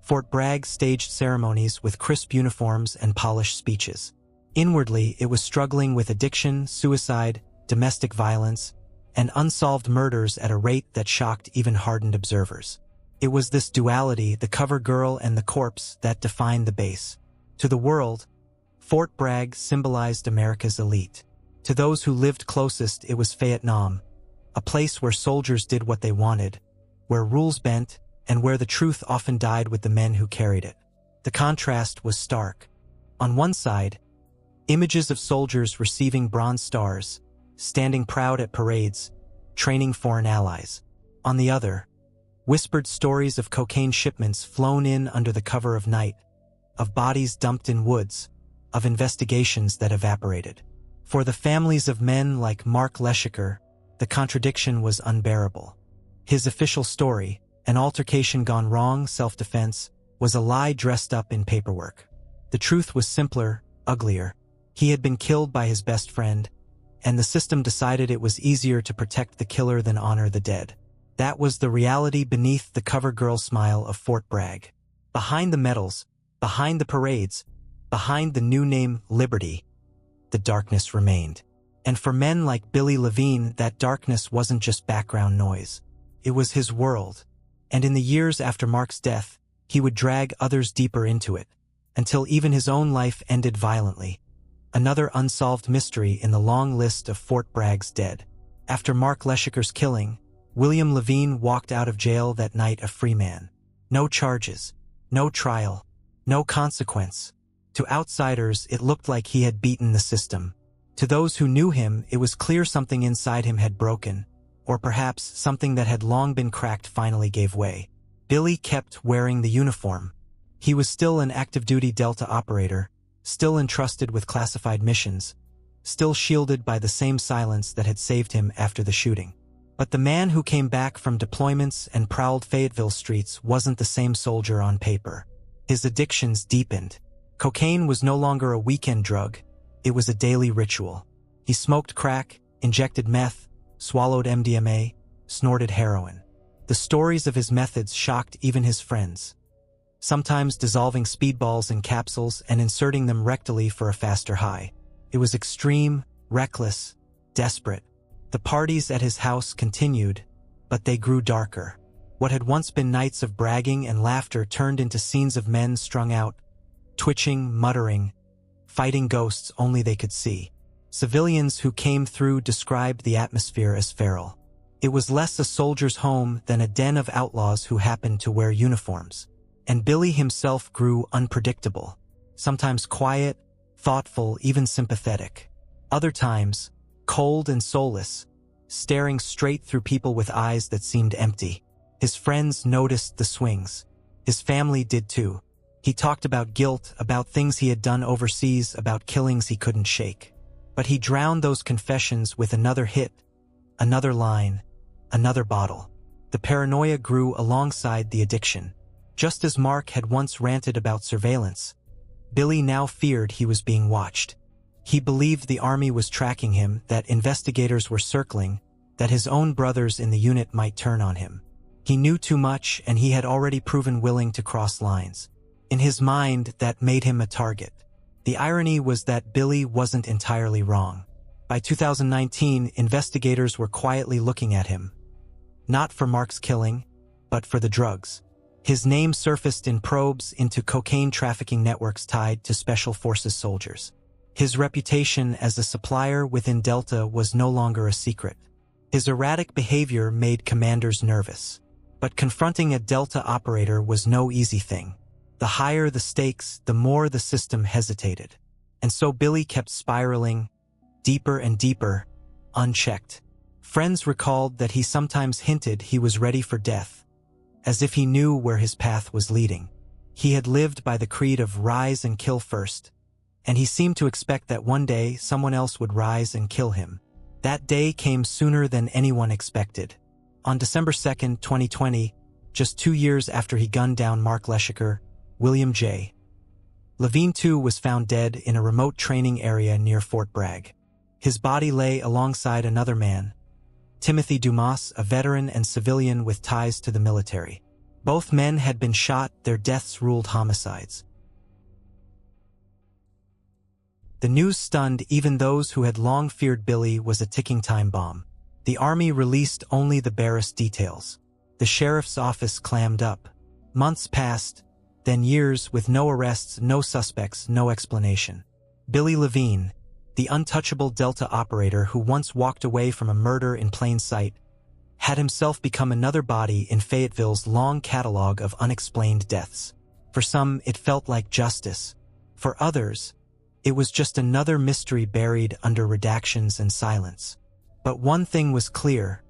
Fort Bragg staged ceremonies with crisp uniforms and polished speeches. Inwardly, it was struggling with addiction, suicide, domestic violence, and unsolved murders at a rate that shocked even hardened observers. It was this duality, the cover girl and the corpse, that defined the base. To the world, Fort Bragg symbolized America's elite. To those who lived closest, it was Fayettenam, a place where soldiers did what they wanted, where rules bent, and where the truth often died with the men who carried it. The contrast was stark. On one side, images of soldiers receiving bronze stars, standing proud at parades, training foreign allies. On the other, Whispered stories of cocaine shipments flown in under the cover of night, of bodies dumped in woods, of investigations that evaporated. For the families of men like Mark Leshikar, the contradiction was unbearable. His official story, an altercation gone wrong, self-defense, was a lie dressed up in paperwork. The truth was simpler, uglier. He had been killed by his best friend, and the system decided it was easier to protect the killer than honor the dead. That was the reality beneath the cover girl smile of Fort Bragg. Behind the medals, behind the parades, behind the new name Liberty, the darkness remained. And for men like Billy Lavigne, that darkness wasn't just background noise. It was his world. And in the years after Mark's death, he would drag others deeper into it, until even his own life ended violently. Another unsolved mystery in the long list of Fort Bragg's dead. After Mark Leshikar's killing, William Lavigne walked out of jail that night a free man. No charges, no trial, no consequence. To outsiders, it looked like he had beaten the system. To those who knew him, it was clear something inside him had broken, or perhaps something that had long been cracked finally gave way. Billy kept wearing the uniform. He was still an active-duty Delta operator, still entrusted with classified missions, still shielded by the same silence that had saved him after the shooting. But the man who came back from deployments and prowled Fayetteville streets wasn't the same soldier on paper. His addictions deepened. Cocaine was no longer a weekend drug, it was a daily ritual. He smoked crack, injected meth, swallowed MDMA, snorted heroin. The stories of his methods shocked even his friends. Sometimes dissolving speedballs in capsules and inserting them rectally for a faster high. It was extreme, reckless, desperate. The parties at his house continued, but they grew darker. What had once been nights of bragging and laughter turned into scenes of men strung out, twitching, muttering, fighting ghosts only they could see. Civilians who came through described the atmosphere as feral. It was less a soldier's home than a den of outlaws who happened to wear uniforms. And Billy himself grew unpredictable, sometimes quiet, thoughtful, even sympathetic. Other times, cold and soulless, staring straight through people with eyes that seemed empty. His friends noticed the swings. His family did too. He talked about guilt, about things he had done overseas, about killings he couldn't shake. But he drowned those confessions with another hit, another line, another bottle. The paranoia grew alongside the addiction. Just as Mark had once ranted about surveillance, Billy now feared he was being watched. He believed the army was tracking him, that investigators were circling, that his own brothers in the unit might turn on him. He knew too much, and he had already proven willing to cross lines. In his mind, that made him a target. The irony was that Billy wasn't entirely wrong. By 2019, investigators were quietly looking at him. Not for Mark's killing, but for the drugs. His name surfaced in probes into cocaine trafficking networks tied to Special Forces soldiers. His reputation as a supplier within Delta was no longer a secret. His erratic behavior made commanders nervous. But confronting a Delta operator was no easy thing. The higher the stakes, the more the system hesitated. And so Billy kept spiraling, deeper and deeper, unchecked. Friends recalled that he sometimes hinted he was ready for death, as if he knew where his path was leading. He had lived by the creed of rise and kill first, and he seemed to expect that one day someone else would rise and kill him. That day came sooner than anyone expected. On December 2, 2020, just 2 years after he gunned down Mark Leshikar, William J. Lavigne too was found dead in a remote training area near Fort Bragg. His body lay alongside another man, Timothy Dumas, a veteran and civilian with ties to the military. Both men had been shot, their deaths ruled homicides. The news stunned even those who had long feared Billy was a ticking time bomb. The army released only the barest details. The sheriff's office clammed up. Months passed, then years with no arrests, no suspects, no explanation. Billy Lavigne, the untouchable Delta operator who once walked away from a murder in plain sight, had himself become another body in Fayetteville's long catalog of unexplained deaths. For some, it felt like justice. For others, it was just another mystery buried under redactions and silence. But one thing was clear: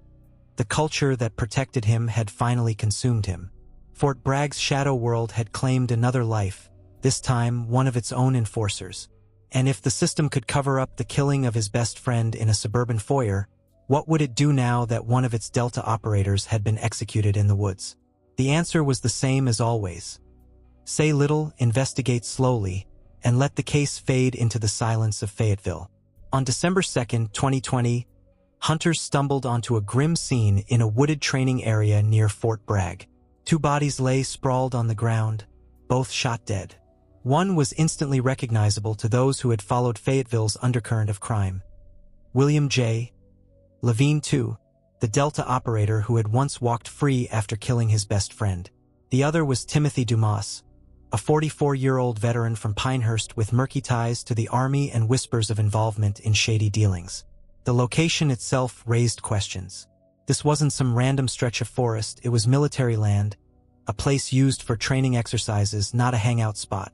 The culture that protected him had finally consumed him. Fort Bragg's shadow world had claimed another life, this time one of its own enforcers. And if the system could cover up the killing of his best friend in a suburban foyer, what would it do now that one of its Delta operators had been executed in the woods? The answer was the same as always. Say little, investigate slowly, and let the case fade into the silence of Fayetteville. On December 2, 2020, hunters stumbled onto a grim scene in a wooded training area near Fort Bragg. 2 bodies lay sprawled on the ground, both shot dead. One was instantly recognizable to those who had followed Fayetteville's undercurrent of crime. William J. Lavigne, II, the Delta operator who had once walked free after killing his best friend. The other was Timothy Dumas, a 44-year-old veteran from Pinehurst with murky ties to the Army and whispers of involvement in shady dealings. The location itself raised questions. This wasn't some random stretch of forest, it was military land, a place used for training exercises, not a hangout spot.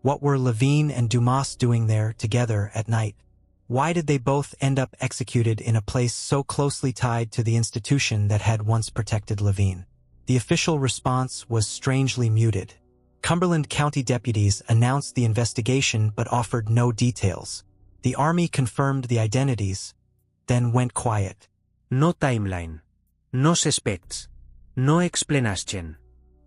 What were Lavigne and Dumas doing there together at night? Why did they both end up executed in a place so closely tied to the institution that had once protected Lavigne? The official response was strangely muted. Cumberland County deputies announced the investigation but offered no details. The Army confirmed the identities, then went quiet. No timeline. No suspects. No explanation.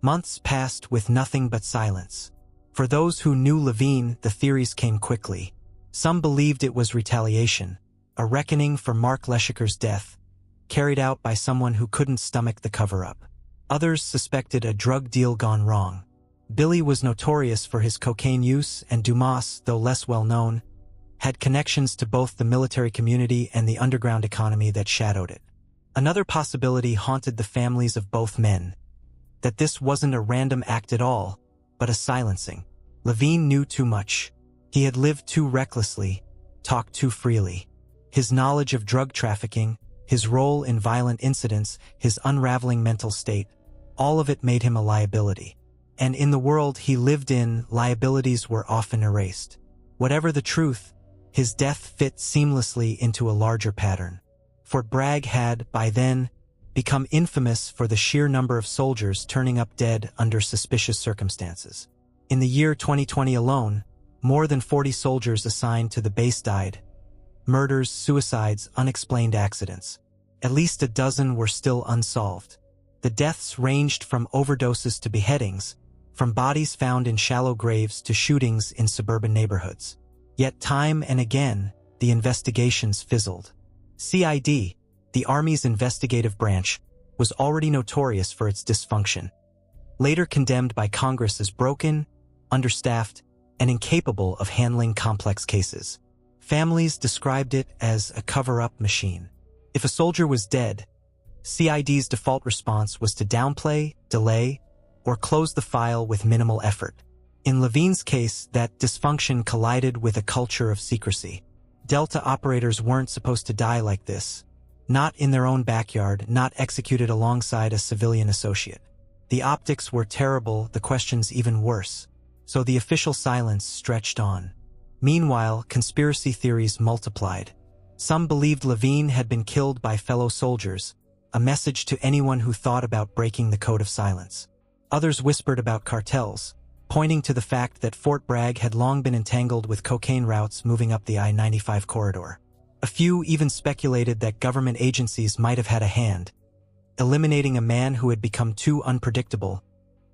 Months passed with nothing but silence. For those who knew Lavigne, the theories came quickly. Some believed it was retaliation, a reckoning for Mark Leshikar's death, carried out by someone who couldn't stomach the cover-up. Others suspected a drug deal gone wrong. Billy was notorious for his cocaine use, and Dumas, though less well-known, had connections to both the military community and the underground economy that shadowed it. Another possibility haunted the families of both men, that this wasn't a random act at all, but a silencing. Lavigne knew too much. He had lived too recklessly, talked too freely. His knowledge of drug trafficking, his role in violent incidents, his unraveling mental state, all of it made him a liability. And in the world he lived in, liabilities were often erased. Whatever the truth, his death fit seamlessly into a larger pattern. Fort Bragg had, by then, become infamous for the sheer number of soldiers turning up dead under suspicious circumstances. In the year 2020 alone, more than 40 soldiers assigned to the base died. Murders, suicides, unexplained accidents. At least a dozen were still unsolved. The deaths ranged from overdoses to beheadings, from bodies found in shallow graves to shootings in suburban neighborhoods. Yet time and again, the investigations fizzled. CID, the Army's investigative branch, was already notorious for its dysfunction. Later condemned by Congress as broken, understaffed, and incapable of handling complex cases. Families described it as a cover-up machine. If a soldier was dead, CID's default response was to downplay, delay, or close the file with minimal effort. In Lavigne's case, that dysfunction collided with a culture of secrecy. Delta operators weren't supposed to die like this. Not in their own backyard, not executed alongside a civilian associate. The optics were terrible, the questions even worse. So the official silence stretched on. Meanwhile, conspiracy theories multiplied. Some believed Lavigne had been killed by fellow soldiers, a message to anyone who thought about breaking the code of silence. Others whispered about cartels, pointing to the fact that Fort Bragg had long been entangled with cocaine routes moving up the I-95 corridor. A few even speculated that government agencies might have had a hand, eliminating a man who had become too unpredictable,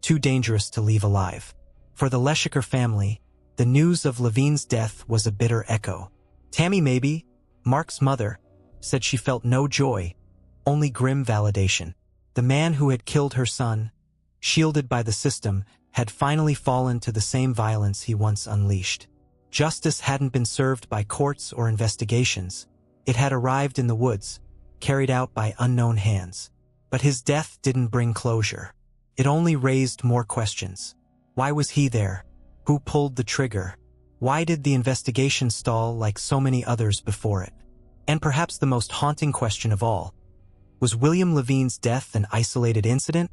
too dangerous to leave alive. For the Leshikar family, the news of Lavigne's death was a bitter echo. Tammy Maybe, Mark's mother, said she felt no joy, only grim validation. The man who had killed her son, shielded by the system, had finally fallen to the same violence he once unleashed. Justice hadn't been served by courts or investigations. It had arrived in the woods, carried out by unknown hands. But his death didn't bring closure. It only raised more questions. Why was he there? Who pulled the trigger? Why did the investigation stall like so many others before it? And perhaps the most haunting question of all, was William Lavigne's death an isolated incident?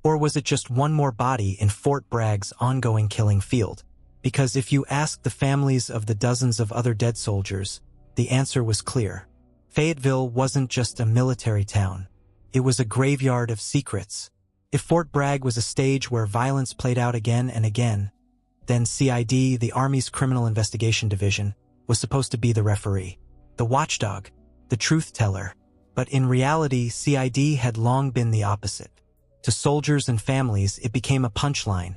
Or was it just one more body in Fort Bragg's ongoing killing field? Because if you asked the families of the dozens of other dead soldiers, the answer was clear. Fayetteville wasn't just a military town. It was a graveyard of secrets. If Fort Bragg was a stage where violence played out again and again, then CID, the Army's Criminal Investigation Division, was supposed to be the referee, the watchdog, the truth teller. But in reality, CID had long been the opposite. To soldiers and families, it became a punchline.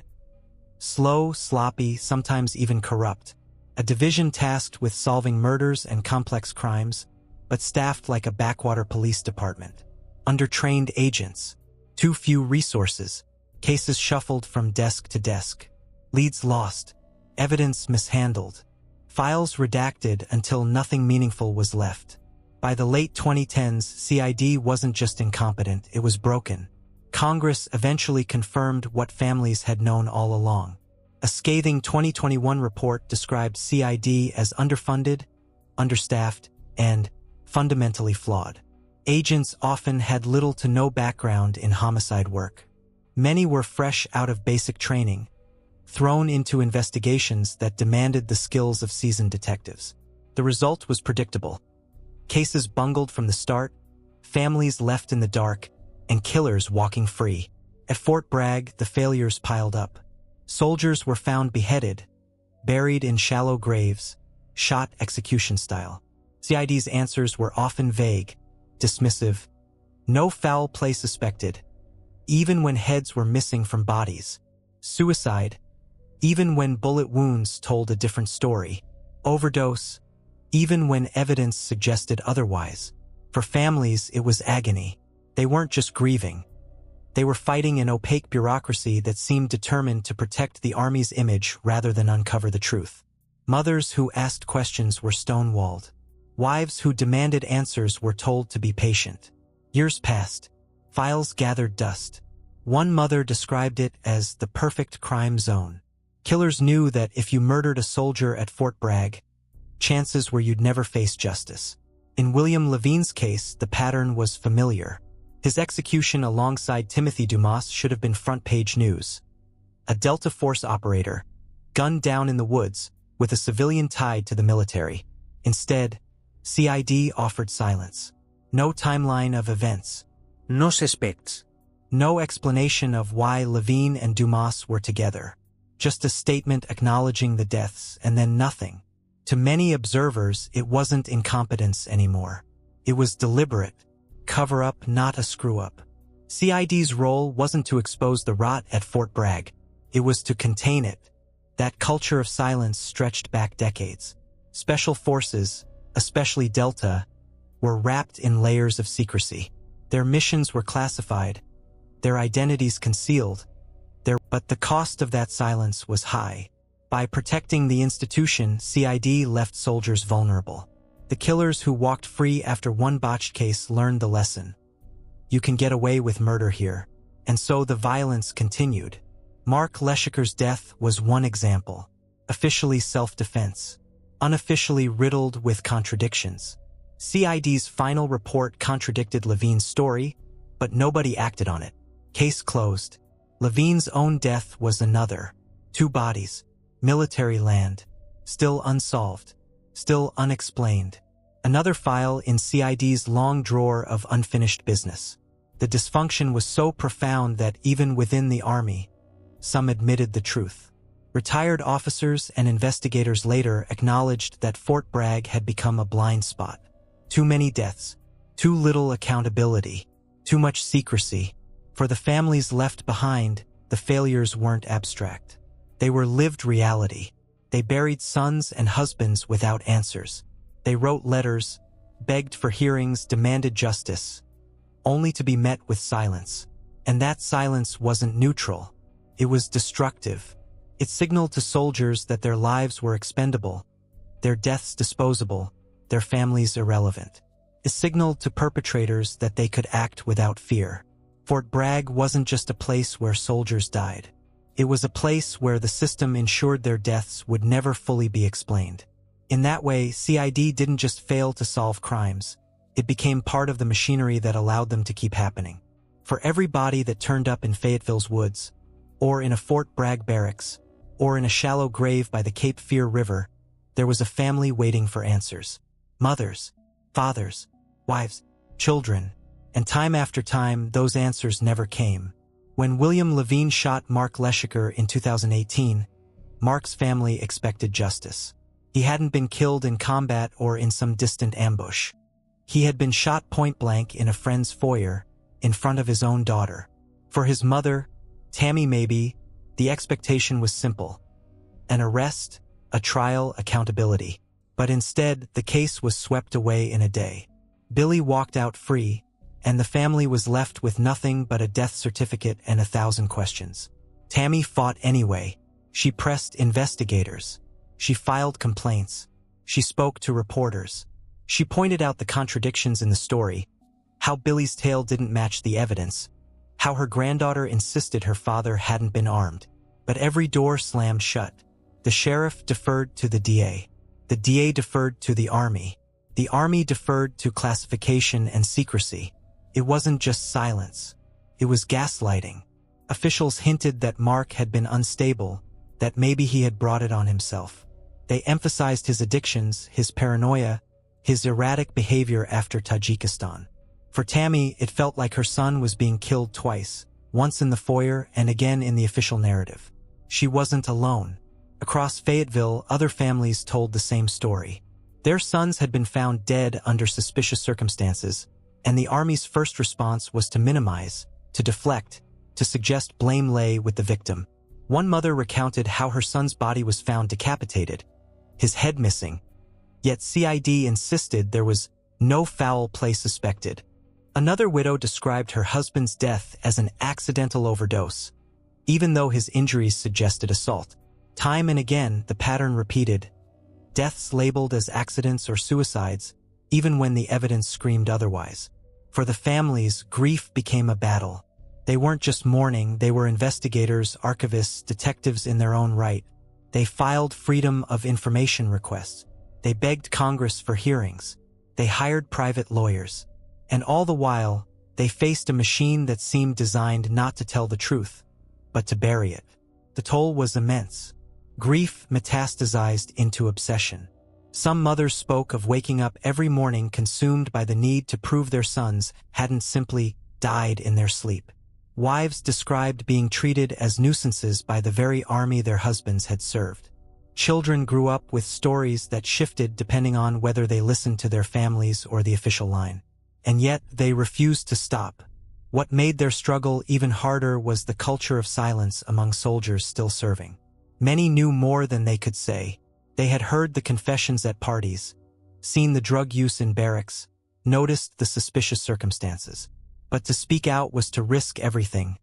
Slow, sloppy, sometimes even corrupt. A division tasked with solving murders and complex crimes, but staffed like a backwater police department. Undertrained agents. Too few resources. Cases shuffled from desk to desk. Leads lost. Evidence mishandled. Files redacted until nothing meaningful was left. By the late 2010s, CID wasn't just incompetent, it was broken. Congress eventually confirmed what families had known all along. A scathing 2021 report described CID as underfunded, understaffed, and fundamentally flawed. Agents often had little to no background in homicide work. Many were fresh out of basic training, thrown into investigations that demanded the skills of seasoned detectives. The result was predictable. Cases bungled from the start, families left in the dark, and killers walking free. At Fort Bragg, the failures piled up. Soldiers were found beheaded, buried in shallow graves, shot execution style. CID's answers were often vague, dismissive. No foul play suspected, even when heads were missing from bodies. Suicide, even when bullet wounds told a different story. Overdose, even when evidence suggested otherwise. For families, it was agony. They weren't just grieving. They were fighting an opaque bureaucracy that seemed determined to protect the Army's image rather than uncover the truth. Mothers who asked questions were stonewalled. Wives who demanded answers were told to be patient. Years passed. Files gathered dust. One mother described it as the perfect crime zone. Killers knew that if you murdered a soldier at Fort Bragg, chances were you'd never face justice. In William Lavigne's case, the pattern was familiar. His execution alongside Timothy Dumas should have been front-page news. A Delta Force operator, gunned down in the woods, with a civilian tied to the military. Instead, CID offered silence. No timeline of events. No suspects. No explanation of why Lavigne and Dumas were together. Just a statement acknowledging the deaths, and then nothing. To many observers, it wasn't incompetence anymore. It was deliberate. Cover-up, not a screw-up. CID's role wasn't to expose the rot at Fort Bragg. It was to contain it. That culture of silence stretched back decades. Special forces, especially Delta, were wrapped in layers of secrecy. Their missions were classified, their identities concealed. But the cost of that silence was high. By protecting the institution, CID left soldiers vulnerable. The killers who walked free after one botched case learned the lesson. You can get away with murder here. And so the violence continued. Mark Leshikar's death was one example. Officially self-defense. Unofficially riddled with contradictions. CID's final report contradicted Lavigne's story, but nobody acted on it. Case closed. Lavigne's own death was another. 2 bodies. Military land. Still unsolved. Still unexplained. Another file in CID's long drawer of unfinished business. The dysfunction was so profound that even within the Army, some admitted the truth. Retired officers and investigators later acknowledged that Fort Bragg had become a blind spot. Too many deaths. Too little accountability. Too much secrecy. For the families left behind, the failures weren't abstract. They were lived reality. They buried sons and husbands without answers. They wrote letters, begged for hearings, demanded justice, only to be met with silence. And that silence wasn't neutral. It was destructive. It signaled to soldiers that their lives were expendable, their deaths disposable, their families irrelevant. It signaled to perpetrators that they could act without fear. Fort Bragg wasn't just a place where soldiers died. It was a place where the system ensured their deaths would never fully be explained. In that way, CID didn't just fail to solve crimes. It became part of the machinery that allowed them to keep happening. For every body that turned up in Fayetteville's woods, or in a Fort Bragg barracks, or in a shallow grave by the Cape Fear River, there was a family waiting for answers. Mothers, fathers, wives, children, And time after time, those answers never came. When William Lavigne shot Mark Leshikar in 2018, Mark's family expected justice. He hadn't been killed in combat or in some distant ambush. He had been shot point-blank in a friend's foyer, in front of his own daughter. For his mother, Tammy Maybe, the expectation was simple: an arrest, a trial, accountability. But instead, the case was swept away in a day. Billy walked out free, and the family was left with nothing but a death certificate and 1,000 questions. Tammy fought anyway. She pressed investigators. She filed complaints. She spoke to reporters. She pointed out the contradictions in the story, how Billy's tale didn't match the evidence, how her granddaughter insisted her father hadn't been armed. But every door slammed shut. The sheriff deferred to the DA. The DA deferred to the Army. The Army deferred to classification and secrecy. It wasn't just silence. It was gaslighting. Officials hinted that Mark had been unstable, that maybe he had brought it on himself. They emphasized his addictions, his paranoia, his erratic behavior after Tajikistan. For Tammy, it felt like her son was being killed twice, once in the foyer and again in the official narrative. She wasn't alone. Across Fayetteville, other families told the same story. Their sons had been found dead under suspicious circumstances, and the Army's first response was to minimize, to deflect, to suggest blame lay with the victim. One mother recounted how her son's body was found decapitated, his head missing, yet CID insisted there was no foul play suspected. Another widow described her husband's death as an accidental overdose, even though his injuries suggested assault. Time and again, the pattern repeated. Deaths labeled as accidents or suicides, even when the evidence screamed otherwise. For the families, grief became a battle. They weren't just mourning, they were investigators, archivists, detectives in their own right. They filed Freedom of Information requests. They begged Congress for hearings. They hired private lawyers. And all the while, they faced a machine that seemed designed not to tell the truth, but to bury it. The toll was immense. Grief metastasized into obsession. Some mothers spoke of waking up every morning consumed by the need to prove their sons hadn't simply died in their sleep. Wives described being treated as nuisances by the very army their husbands had served. Children grew up with stories that shifted depending on whether they listened to their families or the official line. And yet, they refused to stop. What made their struggle even harder was the culture of silence among soldiers still serving. Many knew more than they could say. They had heard the confessions at parties, seen the drug use in barracks, noticed the suspicious circumstances. But to speak out was to risk everything.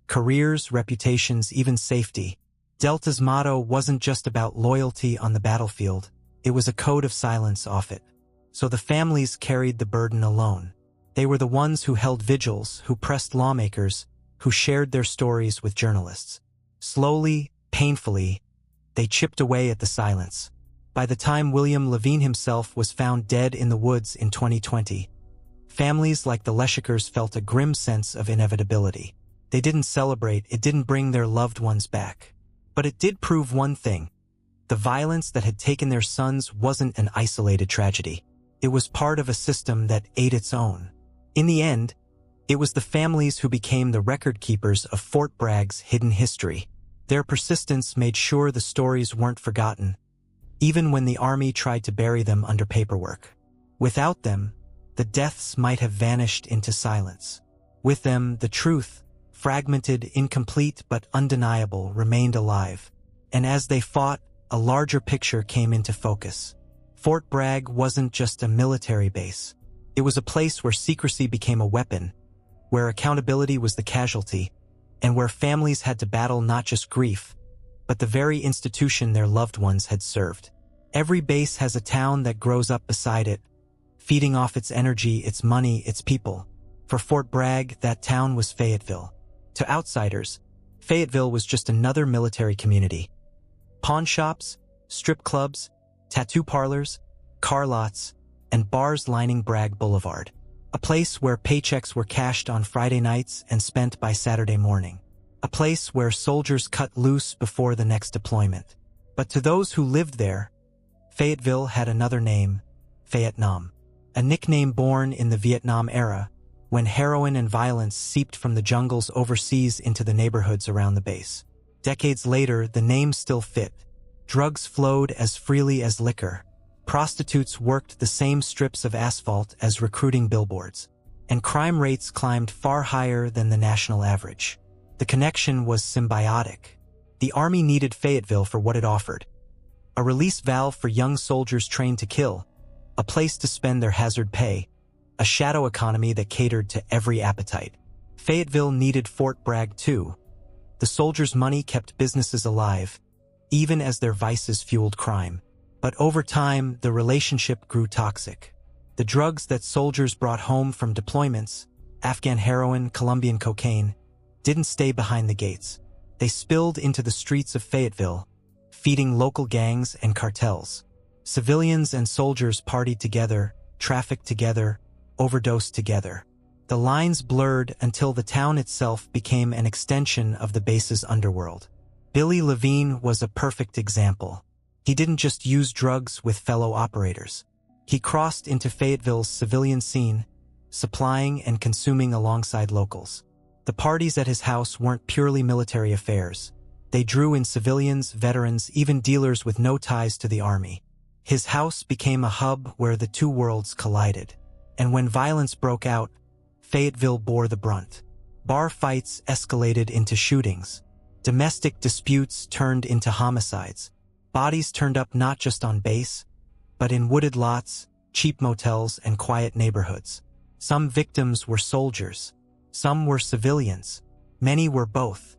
Careers, reputations, even safety. Delta's motto wasn't just about loyalty on the battlefield, it was a code of silence off it. So the families carried the burden alone. They were the ones who held vigils, who pressed lawmakers, who shared their stories with journalists. Slowly, painfully, they chipped away at the silence. By the time William Lavigne himself was found dead in the woods in 2020, families like the Leshikars felt a grim sense of inevitability. They didn't celebrate, it didn't bring their loved ones back. But it did prove one thing. The violence that had taken their sons wasn't an isolated tragedy. It was part of a system that ate its own. In the end, it was the families who became the record keepers of Fort Bragg's hidden history. Their persistence made sure the stories weren't forgotten, even when the Army tried to bury them under paperwork. Without them, the deaths might have vanished into silence. With them, the truth, fragmented, incomplete but undeniable, remained alive. And as they fought, a larger picture came into focus. Fort Bragg wasn't just a military base. It was a place where secrecy became a weapon, where accountability was the casualty, and where families had to battle not just grief, but the very institution their loved ones had served. Every base has a town that grows up beside it, feeding off its energy, its money, its people. For Fort Bragg, that town was Fayetteville. To outsiders, Fayetteville was just another military community. Pawn shops, strip clubs, tattoo parlors, car lots, and bars lining Bragg Boulevard. A place where paychecks were cashed on Friday nights and spent by Saturday morning. A place where soldiers cut loose before the next deployment. But to those who lived there, Fayetteville had another name, Fayettenam. A nickname born in the Vietnam era, when heroin and violence seeped from the jungles overseas into the neighborhoods around the base. Decades later, the name still fit. Drugs flowed as freely as liquor. Prostitutes worked the same strips of asphalt as recruiting billboards. And crime rates climbed far higher than the national average. The connection was symbiotic. The Army needed Fayetteville for what it offered. A release valve for young soldiers trained to kill, a place to spend their hazard pay, a shadow economy that catered to every appetite. Fayetteville needed Fort Bragg too. The soldiers' money kept businesses alive, even as their vices fueled crime. But over time, the relationship grew toxic. The drugs that soldiers brought home from deployments, Afghan heroin, Colombian cocaine, didn't stay behind the gates. They spilled into the streets of Fayetteville, feeding local gangs and cartels. Civilians and soldiers partied together, trafficked together, overdosed together. The lines blurred until the town itself became an extension of the base's underworld. Billy Lavigne was a perfect example. He didn't just use drugs with fellow operators. He crossed into Fayetteville's civilian scene, supplying and consuming alongside locals. The parties at his house weren't purely military affairs. They drew in civilians, veterans, even dealers with no ties to the Army. His house became a hub where the two worlds collided. And when violence broke out, Fayetteville bore the brunt. Bar fights escalated into shootings. Domestic disputes turned into homicides. Bodies turned up not just on base, but in wooded lots, cheap motels, and quiet neighborhoods. Some victims were soldiers. Some were civilians. Many were both.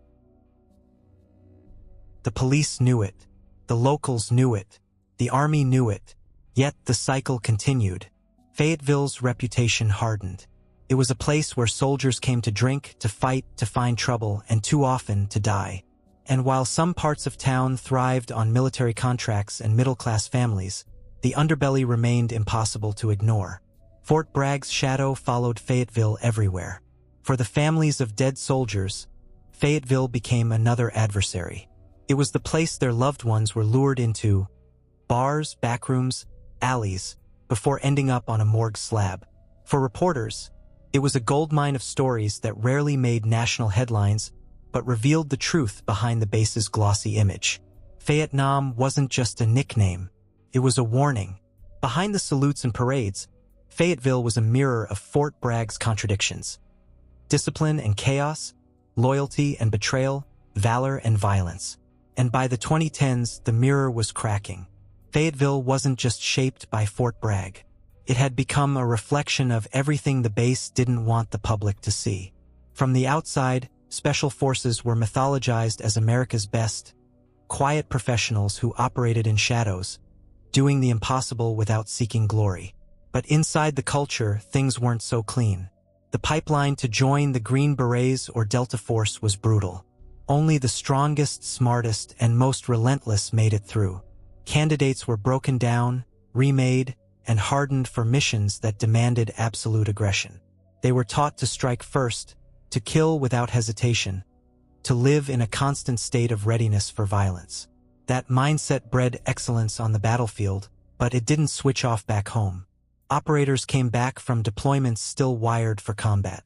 The police knew it. The locals knew it. The Army knew it. Yet the cycle continued. Fayetteville's reputation hardened. It was a place where soldiers came to drink, to fight, to find trouble, and too often to die. And while some parts of town thrived on military contracts and middle-class families, the underbelly remained impossible to ignore. Fort Bragg's shadow followed Fayetteville everywhere. For the families of dead soldiers, Fayetteville became another adversary. It was the place their loved ones were lured into, bars, backrooms, alleys, before ending up on a morgue slab. For reporters, it was a goldmine of stories that rarely made national headlines, but revealed the truth behind the base's glossy image. Fayettenam wasn't just a nickname. It was a warning. Behind the salutes and parades, Fayetteville was a mirror of Fort Bragg's contradictions. Discipline and chaos, loyalty and betrayal, valor and violence. And by the 2010s, the mirror was cracking. Fayetteville wasn't just shaped by Fort Bragg. It had become a reflection of everything the base didn't want the public to see. From the outside, special forces were mythologized as America's best, quiet professionals who operated in shadows, doing the impossible without seeking glory. But inside the culture, things weren't so clean. The pipeline to join the Green Berets or Delta Force was brutal. Only the strongest, smartest, and most relentless made it through. Candidates were broken down, remade, and hardened for missions that demanded absolute aggression. They were taught to strike first, to kill without hesitation, to live in a constant state of readiness for violence. That mindset bred excellence on the battlefield, but it didn't switch off back home. Operators came back from deployments still wired for combat.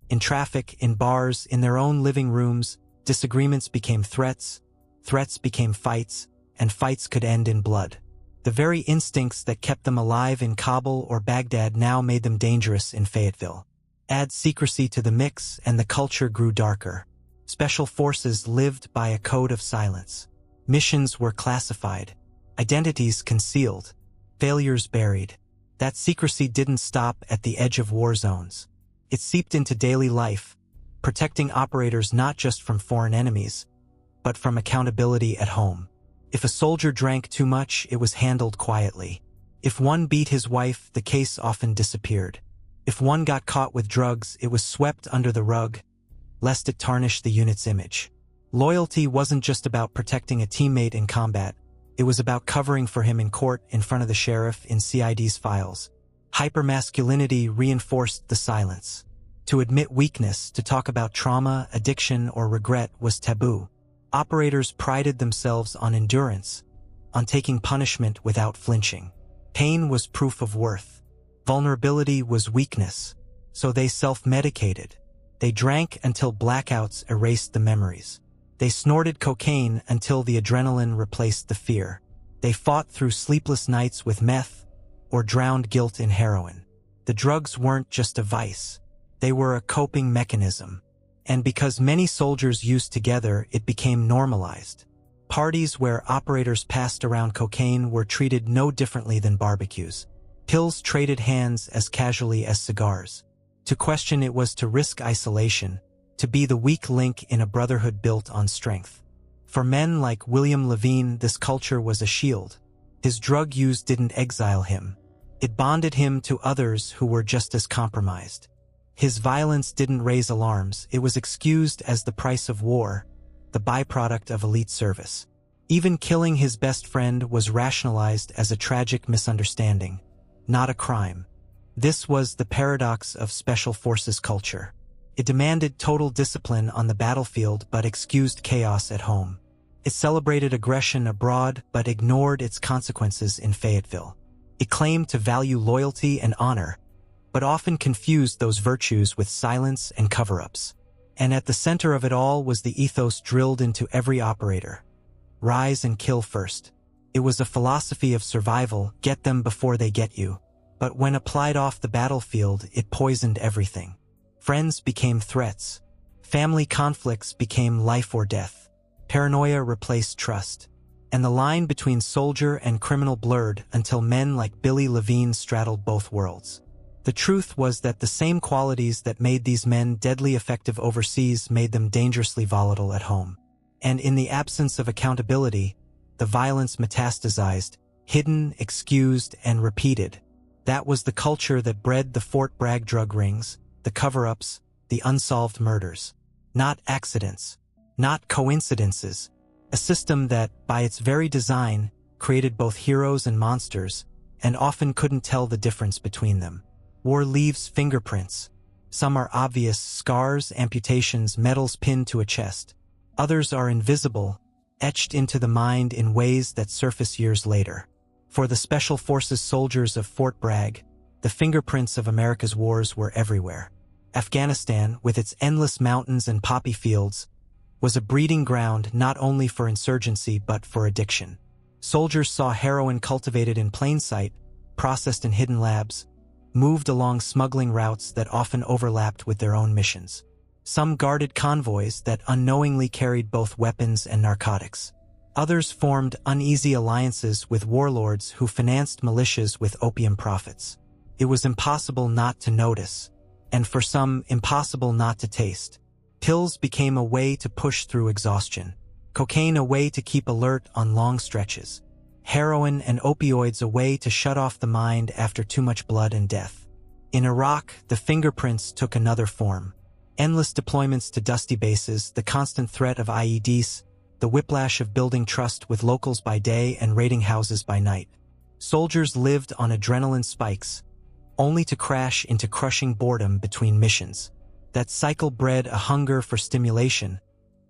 In traffic, in bars, in their own living rooms, disagreements became threats, threats became fights, and fights could end in blood. The very instincts that kept them alive in Kabul or Baghdad now made them dangerous in Fayetteville. Add secrecy to the mix, and the culture grew darker. Special forces lived by a code of silence. Missions were classified, identities concealed, failures buried. That secrecy didn't stop at the edge of war zones. It seeped into daily life, protecting operators not just from foreign enemies, but from accountability at home. If a soldier drank too much, it was handled quietly. If one beat his wife, the case often disappeared. If one got caught with drugs, it was swept under the rug, lest it tarnish the unit's image. Loyalty wasn't just about protecting a teammate in combat. It was about covering for him in court, in front of the sheriff, in CID's files. Hypermasculinity reinforced the silence. To admit weakness, to talk about trauma, addiction, or regret was taboo. Operators prided themselves on endurance, on taking punishment without flinching. Pain was proof of worth. Vulnerability was weakness. so they self-medicated. They drank until blackouts erased the memories. They snorted cocaine until the adrenaline replaced the fear. They fought through sleepless nights with meth or drowned guilt in heroin. The drugs weren't just a vice. They were a coping mechanism. And because many soldiers used together, it became normalized. Parties where operators passed around cocaine were treated no differently than barbecues. Pills traded hands as casually as cigars. To question it was to risk isolation, to be the weak link in a brotherhood built on strength. For men like William Lavigne, this culture was a shield. His drug use didn't exile him. It bonded him to others who were just as compromised. His violence didn't raise alarms, it was excused as the price of war, the byproduct of elite service. Even killing his best friend was rationalized as a tragic misunderstanding, not a crime. This was the paradox of Special Forces culture. It demanded total discipline on the battlefield but excused chaos at home. It celebrated aggression abroad but ignored its consequences in Fayetteville. It claimed to value loyalty and honor, but often confused those virtues with silence and cover-ups. And at the center of it all was the ethos drilled into every operator. Rise and kill first. It was a philosophy of survival, get them before they get you. But when applied off the battlefield, it poisoned everything. Friends became threats. Family conflicts became life or death. Paranoia replaced trust. And the line between soldier and criminal blurred until men like Billy Lavigne straddled both worlds. The truth was that the same qualities that made these men deadly effective overseas made them dangerously volatile at home. And in the absence of accountability, the violence metastasized, hidden, excused, and repeated. That was the culture that bred the Fort Bragg drug rings, the cover-ups, the unsolved murders. Not accidents, not coincidences. A system that, by its very design, created both heroes and monsters, and often couldn't tell the difference between them. War leaves fingerprints. Some are obvious: scars, amputations, medals pinned to a chest. Others are invisible, etched into the mind in ways that surface years later. For the Special Forces soldiers of Fort Bragg, the fingerprints of America's wars were everywhere. Afghanistan, with its endless mountains and poppy fields, was a breeding ground not only for insurgency but for addiction. Soldiers saw heroin cultivated in plain sight, processed in hidden labs, moved along smuggling routes that often overlapped with their own missions. Some guarded convoys that unknowingly carried both weapons and narcotics. Others formed uneasy alliances with warlords who financed militias with opium profits. It was impossible not to notice, and for some, impossible not to taste. Pills became a way to push through exhaustion. Cocaine a way to keep alert on long stretches. Heroin and opioids a way to shut off the mind after too much blood and death. In Iraq, the fingerprints took another form. Endless deployments to dusty bases, the constant threat of IEDs, the whiplash of building trust with locals by day and raiding houses by night. Soldiers lived on adrenaline spikes, only to crash into crushing boredom between missions. That cycle bred a hunger for stimulation,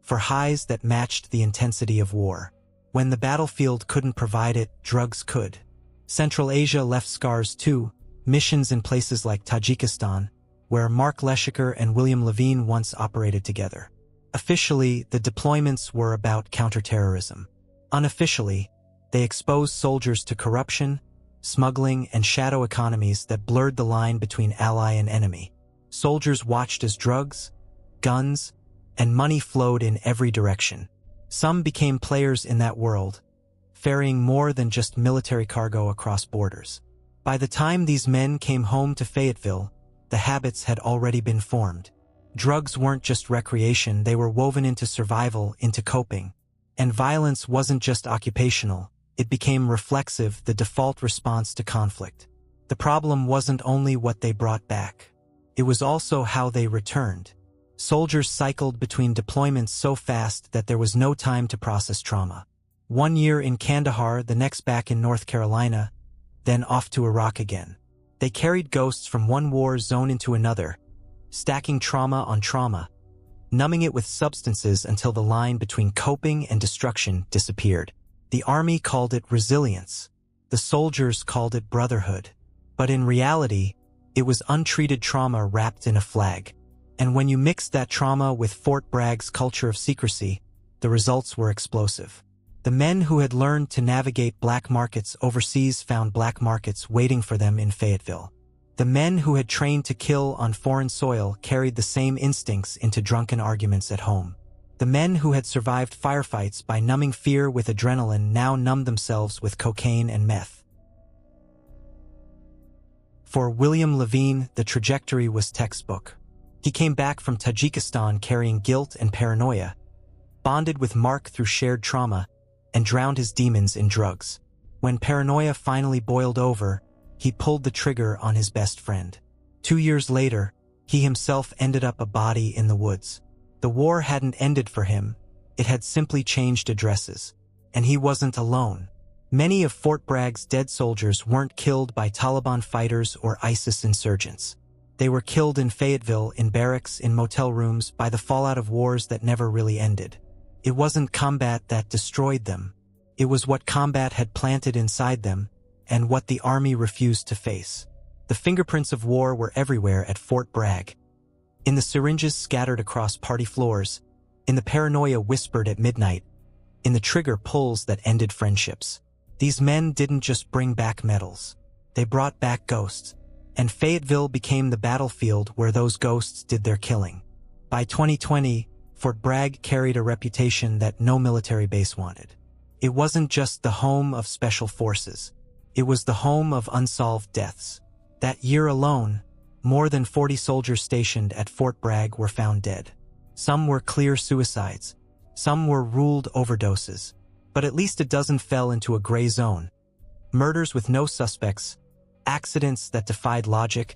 for highs that matched the intensity of war. When the battlefield couldn't provide it, drugs could. Central Asia left scars too, missions in places like Tajikistan, where Mark Leshikar and William Lavigne once operated together. Officially, the deployments were about counterterrorism. Unofficially, they exposed soldiers to corruption, smuggling, and shadow economies that blurred the line between ally and enemy. Soldiers watched as drugs, guns, and money flowed in every direction. Some became players in that world, ferrying more than just military cargo across borders. By the time these men came home to Fayetteville, the habits had already been formed. Drugs weren't just recreation, they were woven into survival, into coping. And violence wasn't just occupational, it became reflexive, the default response to conflict. The problem wasn't only what they brought back. It was also how they returned. Soldiers cycled between deployments so fast that there was no time to process trauma. 1 year in Kandahar, the next back in North Carolina, then off to Iraq again. They carried ghosts from one war zone into another, stacking trauma on trauma, numbing it with substances until the line between coping and destruction disappeared. The army called it resilience. The soldiers called it brotherhood. But in reality, It was untreated trauma wrapped in a flag. And when you mixed that trauma with Fort Bragg's culture of secrecy, the results were explosive. The men who had learned to navigate black markets overseas found black markets waiting for them in Fayetteville. The men who had trained to kill on foreign soil carried the same instincts into drunken arguments at home. The men who had survived firefights by numbing fear with adrenaline now numbed themselves with cocaine and meth. For William Lavigne, the trajectory was textbook. He came back from Tajikistan carrying guilt and paranoia, bonded with Mark through shared trauma, and drowned his demons in drugs. When paranoia finally boiled over, he pulled the trigger on his best friend. 2 years later, he himself ended up a body in the woods. The war hadn't ended for him, it had simply changed addresses. And he wasn't alone. Many of Fort Bragg's dead soldiers weren't killed by Taliban fighters or ISIS insurgents. They were killed in Fayetteville, in barracks, in motel rooms, by the fallout of wars that never really ended. It wasn't combat that destroyed them. It was what combat had planted inside them, and what the army refused to face. The fingerprints of war were everywhere at Fort Bragg. In the syringes scattered across party floors, in the paranoia whispered at midnight, in the trigger pulls that ended friendships. These men didn't just bring back medals. They brought back ghosts. And Fayetteville became the battlefield where those ghosts did their killing. By 2020, Fort Bragg carried a reputation that no military base wanted. It wasn't just the home of special forces. It was the home of unsolved deaths. That year alone, more than 40 soldiers stationed at Fort Bragg were found dead. Some were clear suicides. Some were ruled overdoses. But at least a dozen fell into a gray zone. Murders with no suspects, accidents that defied logic,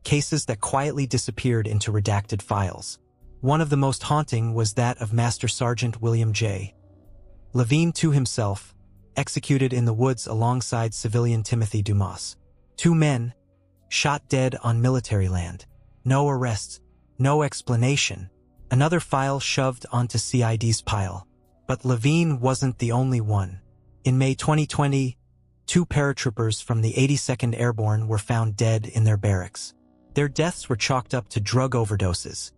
cases that quietly disappeared into redacted files. One of the most haunting was that of Master Sergeant William J. Lavigne to himself, executed in the woods alongside civilian Timothy Dumas. 2 men, shot dead on military land. No arrests, no explanation. Another file shoved onto CID's pile. But Lavigne wasn't the only one. In May 2020, 2 paratroopers from the 82nd Airborne were found dead in their barracks. Their deaths were chalked up to drug overdoses.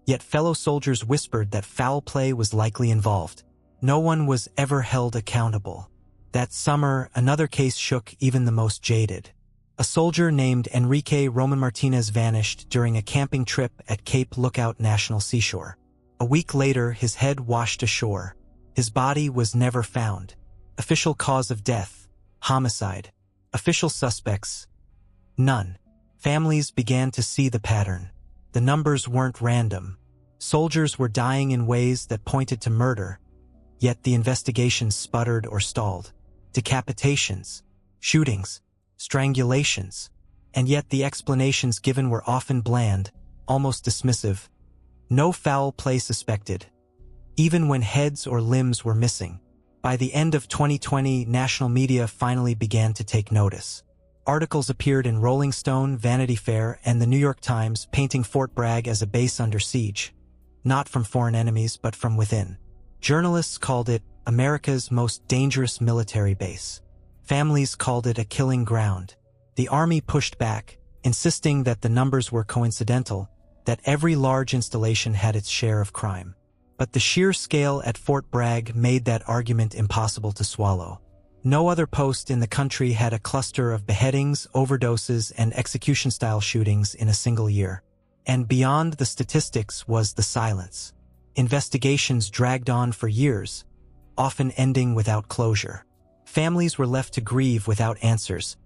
Yet fellow soldiers whispered that foul play was likely involved. No one was ever held accountable. That summer, another case shook even the most jaded. A soldier named Enrique Roman-Martinez vanished during a camping trip at Cape Lookout National Seashore. A week later, his head washed ashore. His body was never found. Official cause of death: homicide. Official suspects: none. Families began to see the pattern. The numbers weren't random. Soldiers were dying in ways that pointed to murder, yet the investigations sputtered or stalled. Decapitations, shootings, strangulations, and yet the explanations given were often bland, almost dismissive. No foul play suspected, even when heads or limbs were missing. By the end of 2020, national media finally began to take notice. Articles appeared in Rolling Stone, Vanity Fair, and the New York Times painting Fort Bragg as a base under siege. Not from foreign enemies, but from within. Journalists called it America's most dangerous military base. Families called it a killing ground. The Army pushed back, insisting that the numbers were coincidental, that every large installation had its share of crime. But the sheer scale at Fort Bragg made that argument impossible to swallow. No other post in the country had a cluster of beheadings, overdoses, and execution-style shootings in a single year. And beyond the statistics was the silence. Investigations dragged on for years, often ending without closure. Families were left to grieve without answers,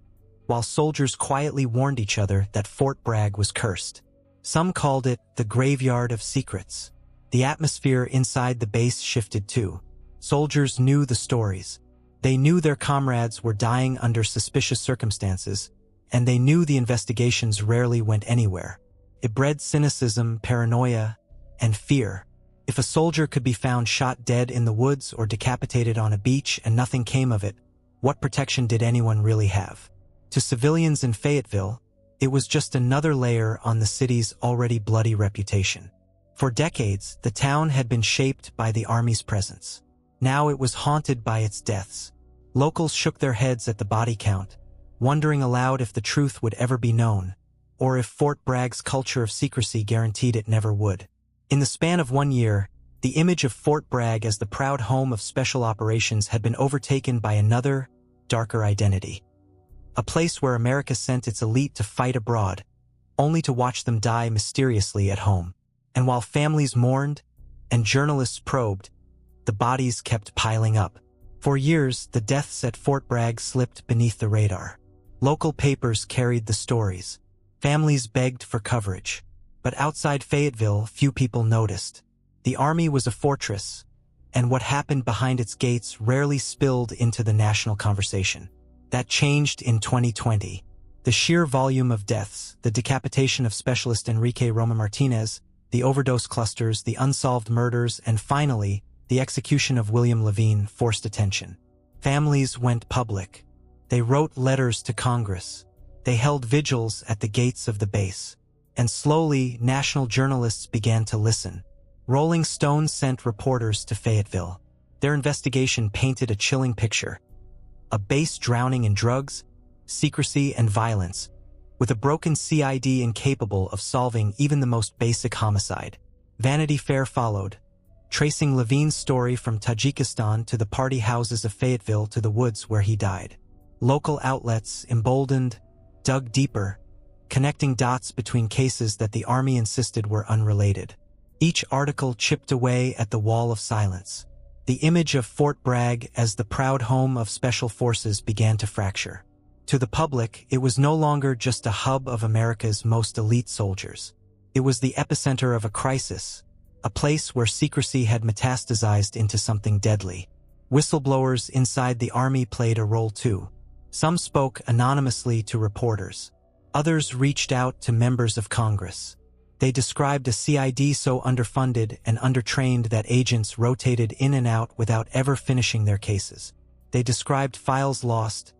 while soldiers quietly warned each other that Fort Bragg was cursed. Some called it the graveyard of secrets. The atmosphere inside the base shifted too. Soldiers knew the stories. They knew their comrades were dying under suspicious circumstances, and they knew the investigations rarely went anywhere. It bred cynicism, paranoia, and fear. If a soldier could be found shot dead in the woods or decapitated on a beach and nothing came of it, what protection did anyone really have? To civilians in Fayetteville, it was just another layer on the city's already bloody reputation. For decades, the town had been shaped by the Army's presence. Now it was haunted by its deaths. Locals shook their heads at the body count, wondering aloud if the truth would ever be known, or if Fort Bragg's culture of secrecy guaranteed it never would. In the span of 1 year, the image of Fort Bragg as the proud home of special operations had been overtaken by another, darker identity. A place where America sent its elite to fight abroad, only to watch them die mysteriously at home. And while families mourned and journalists probed, the bodies kept piling up. For years, the deaths at Fort Bragg slipped beneath the radar. Local papers carried the stories. Families begged for coverage. But outside Fayetteville, few people noticed. The Army was a fortress, and what happened behind its gates rarely spilled into the national conversation. That changed in 2020. The sheer volume of deaths, the decapitation of specialist Enrique Roman-Martinez, the overdose clusters, the unsolved murders, and finally, the execution of William Lavigne forced attention. Families went public. They wrote letters to Congress. They held vigils at the gates of the base. And slowly, national journalists began to listen. Rolling Stone sent reporters to Fayetteville. Their investigation painted a chilling picture. A base drowning in drugs, secrecy, and violence, with a broken CID incapable of solving even the most basic homicide. Vanity Fair followed, tracing Lavigne's story from Tajikistan to the party houses of Fayetteville to the woods where he died. Local outlets, emboldened, dug deeper, connecting dots between cases that the Army insisted were unrelated. Each article chipped away at the wall of silence. The image of Fort Bragg as the proud home of special forces began to fracture. To the public, it was no longer just a hub of America's most elite soldiers. It was the epicenter of a crisis, a place where secrecy had metastasized into something deadly. Whistleblowers inside the Army played a role too. Some spoke anonymously to reporters. Others reached out to members of Congress. They described a CID so underfunded and undertrained that agents rotated in and out without ever finishing their cases. They described files lost,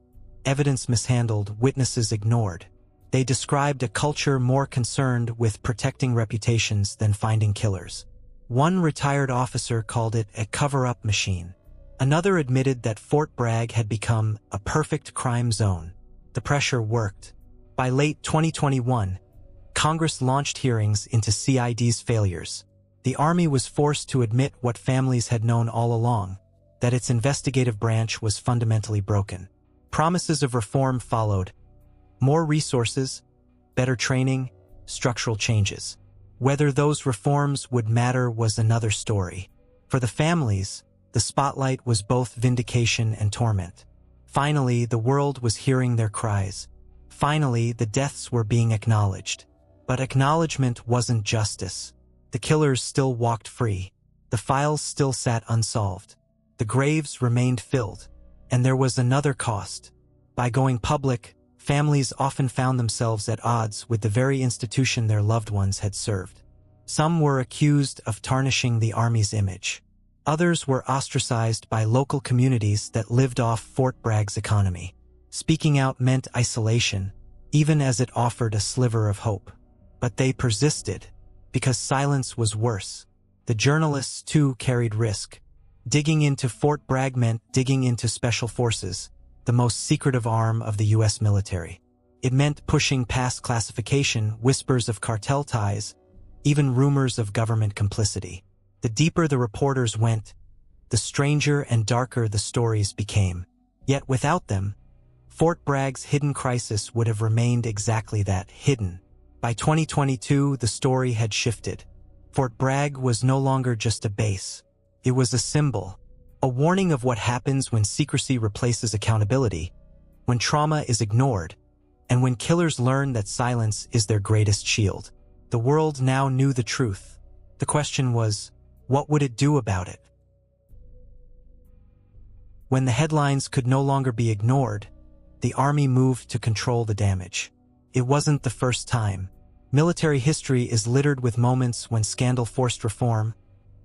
evidence mishandled, witnesses ignored. They described a culture more concerned with protecting reputations than finding killers. One retired officer called it a cover-up machine. Another admitted that Fort Bragg had become a perfect crime zone. The pressure worked. By late 2021, Congress launched hearings into CID's failures. The Army was forced to admit what families had known all along, that its investigative branch was fundamentally broken. Promises of reform followed. More resources, better training, structural changes. Whether those reforms would matter was another story. For the families, the spotlight was both vindication and torment. Finally, the world was hearing their cries. Finally, the deaths were being acknowledged. But acknowledgement wasn't justice. The killers still walked free. The files still sat unsolved. The graves remained filled. And there was another cost. By going public, families often found themselves at odds with the very institution their loved ones had served. Some were accused of tarnishing the Army's image. Others were ostracized by local communities that lived off Fort Bragg's economy. Speaking out meant isolation, even as it offered a sliver of hope. But they persisted, because silence was worse. The journalists, too, carried risk. Digging into Fort Bragg meant digging into special forces, the most secretive arm of the U.S. military. It meant pushing past classification, whispers of cartel ties, even rumors of government complicity. The deeper the reporters went, the stranger and darker the stories became. Yet without them, Fort Bragg's hidden crisis would have remained exactly that, hidden. By 2022, the story had shifted. Fort Bragg was no longer just a base. It was a symbol, a warning of what happens when secrecy replaces accountability, when trauma is ignored, and when killers learn that silence is their greatest shield. The world now knew the truth. The question was, what would it do about it? When the headlines could no longer be ignored, the Army moved to control the damage. It wasn't the first time. Military history is littered with moments when scandal forced reform,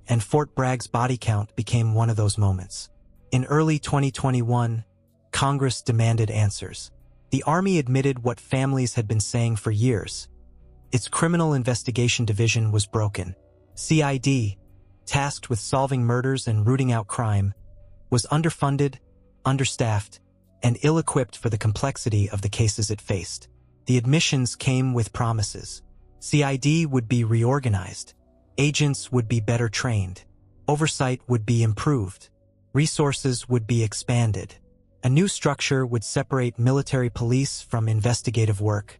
and Fort Bragg's body count became one of those moments. In early 2021, Congress demanded answers. The Army admitted what families had been saying for years. Its Criminal Investigation Division was broken. CID, tasked with solving murders and rooting out crime, was underfunded, understaffed, and ill-equipped for the complexity of the cases it faced. The admissions came with promises. CID would be reorganized. Agents would be better trained. Oversight would be improved. Resources would be expanded. A new structure would separate military police from investigative work,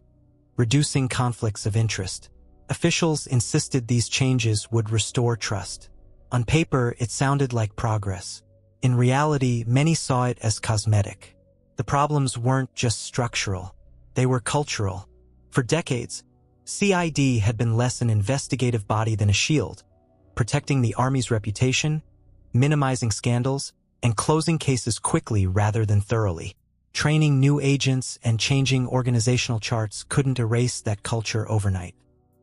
reducing conflicts of interest. Officials insisted these changes would restore trust. On paper, it sounded like progress. In reality, many saw it as cosmetic. The problems weren't just structural. They were cultural. For decades, CID had been less an investigative body than a shield, protecting the Army's reputation, minimizing scandals, and closing cases quickly rather than thoroughly. Training new agents and changing organizational charts couldn't erase that culture overnight.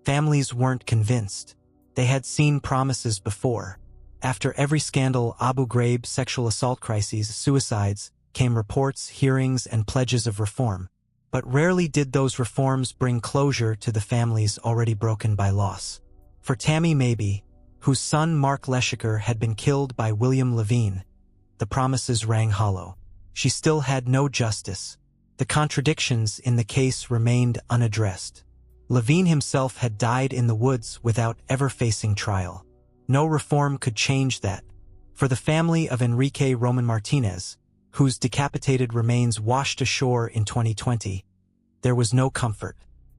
Families weren't convinced. They had seen promises before. After every scandal, Abu Ghraib, sexual assault crises, suicides, came reports, hearings, and pledges of reform. But rarely did those reforms bring closure to the families already broken by loss. For Tammy Mabey, whose son Mark Leshikar had been killed by William Lavigne, the promises rang hollow. She still had no justice. The contradictions in the case remained unaddressed. Lavigne himself had died in the woods without ever facing trial. No reform could change that. For the family of Enrique Roman-Martinez, whose decapitated remains washed ashore in 2020, there was no comfort.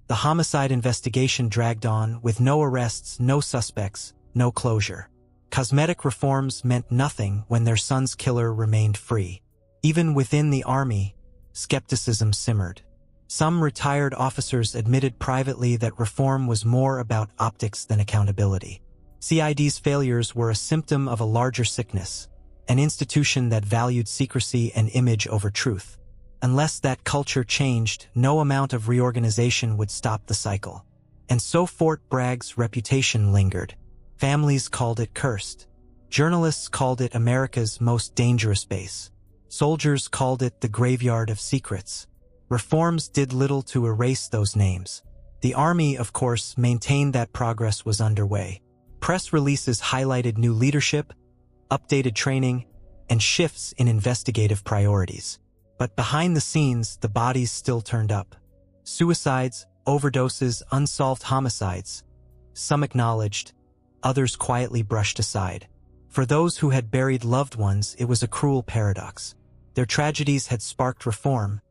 The homicide investigation dragged on, with no arrests, no suspects, no closure. Cosmetic reforms meant nothing when their son's killer remained free. Even within the Army, skepticism simmered. Some retired officers admitted privately that reform was more about optics than accountability. CID's failures were a symptom of a larger sickness, an institution that valued secrecy and image over truth. Unless that culture changed, no amount of reorganization would stop the cycle. And so Fort Bragg's reputation lingered. Families called it cursed. Journalists called it America's most dangerous base. Soldiers called it the graveyard of secrets. Reforms did little to erase those names. The Army, of course, maintained that progress was underway. Press releases highlighted new leadership, updated training, and shifts in investigative priorities. But behind the scenes, the bodies still turned up. Suicides, overdoses, unsolved homicides. Some acknowledged, others quietly brushed aside. For those who had buried loved ones, it was a cruel paradox. Their tragedies had sparked reform,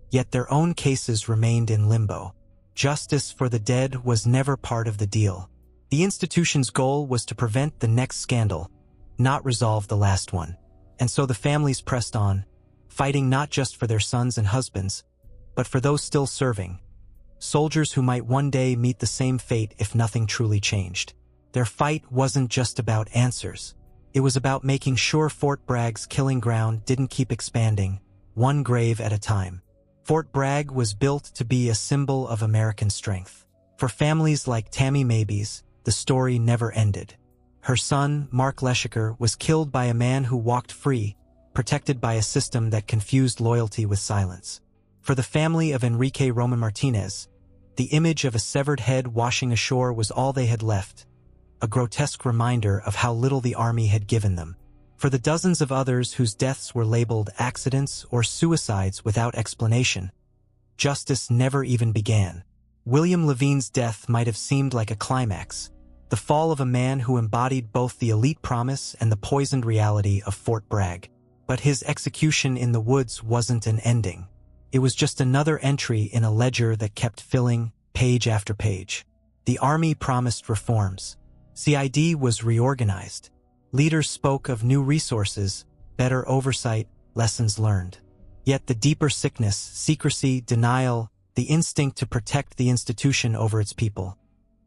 yet their own cases remained in limbo. Justice for the dead was never part of the deal. The institution's goal was to prevent the next scandal, not resolve the last one. And so the families pressed on, fighting not just for their sons and husbands, but for those still serving, soldiers who might one day meet the same fate if nothing truly changed. Their fight wasn't just about answers. It was about making sure Fort Bragg's killing ground didn't keep expanding, one grave at a time. Fort Bragg was built to be a symbol of American strength. For families like Tammy Mabey's, the story never ended. Her son, Mark Leshikar, was killed by a man who walked free, protected by a system that confused loyalty with silence. For the family of Enrique Roman-Martinez, the image of a severed head washing ashore was all they had left, a grotesque reminder of how little the Army had given them. For the dozens of others whose deaths were labeled accidents or suicides without explanation, justice never even began. William Lavigne's death might have seemed like a climax, the fall of a man who embodied both the elite promise and the poisoned reality of Fort Bragg. But his execution in the woods wasn't an ending. It was just another entry in a ledger that kept filling page after page. The Army promised reforms. CID was reorganized. Leaders spoke of new resources, better oversight, lessons learned. Yet the deeper sickness, secrecy, denial, the instinct to protect the institution over its people,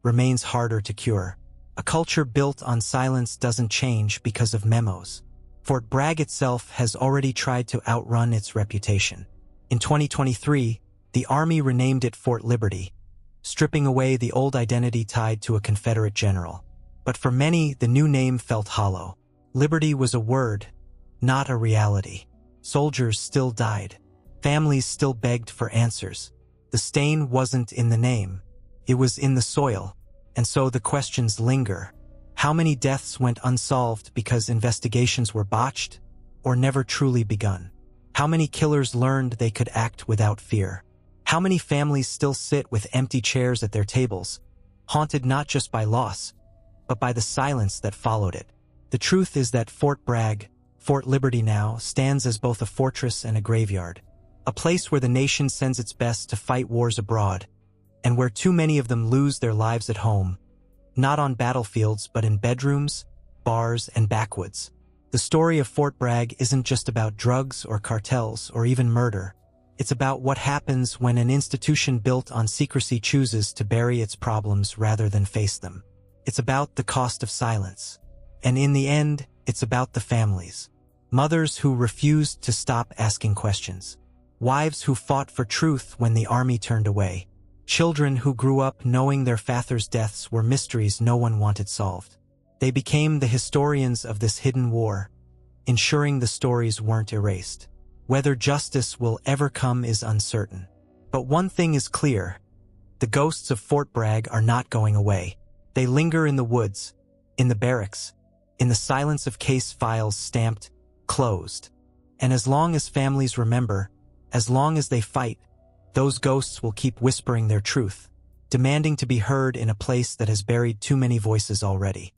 remains harder to cure. A culture built on silence doesn't change because of memos. Fort Bragg itself has already tried to outrun its reputation. In 2023, the Army renamed it Fort Liberty, stripping away the old identity tied to a Confederate general. But for many, the new name felt hollow. Liberty was a word, not a reality. Soldiers still died. Families still begged for answers. The stain wasn't in the name. It was in the soil. And so the questions linger. How many deaths went unsolved because investigations were botched or never truly begun? How many killers learned they could act without fear? How many families still sit with empty chairs at their tables, haunted not just by loss, but by the silence that followed it? The truth is that Fort Bragg, Fort Liberty now, stands as both a fortress and a graveyard, a place where the nation sends its best to fight wars abroad, and where too many of them lose their lives at home, not on battlefields but in bedrooms, bars, and backwoods. The story of Fort Bragg isn't just about drugs or cartels or even murder. It's about what happens when an institution built on secrecy chooses to bury its problems rather than face them. It's about the cost of silence. And in the end, it's about the families. Mothers who refused to stop asking questions. Wives who fought for truth when the army turned away. Children who grew up knowing their fathers' deaths were mysteries no one wanted solved. They became the historians of this hidden war, ensuring the stories weren't erased. Whether justice will ever come is uncertain. But one thing is clear. The ghosts of Fort Bragg are not going away. They linger in the woods, in the barracks, in the silence of case files stamped closed. And as long as families remember, as long as they fight, those ghosts will keep whispering their truth, demanding to be heard in a place that has buried too many voices already.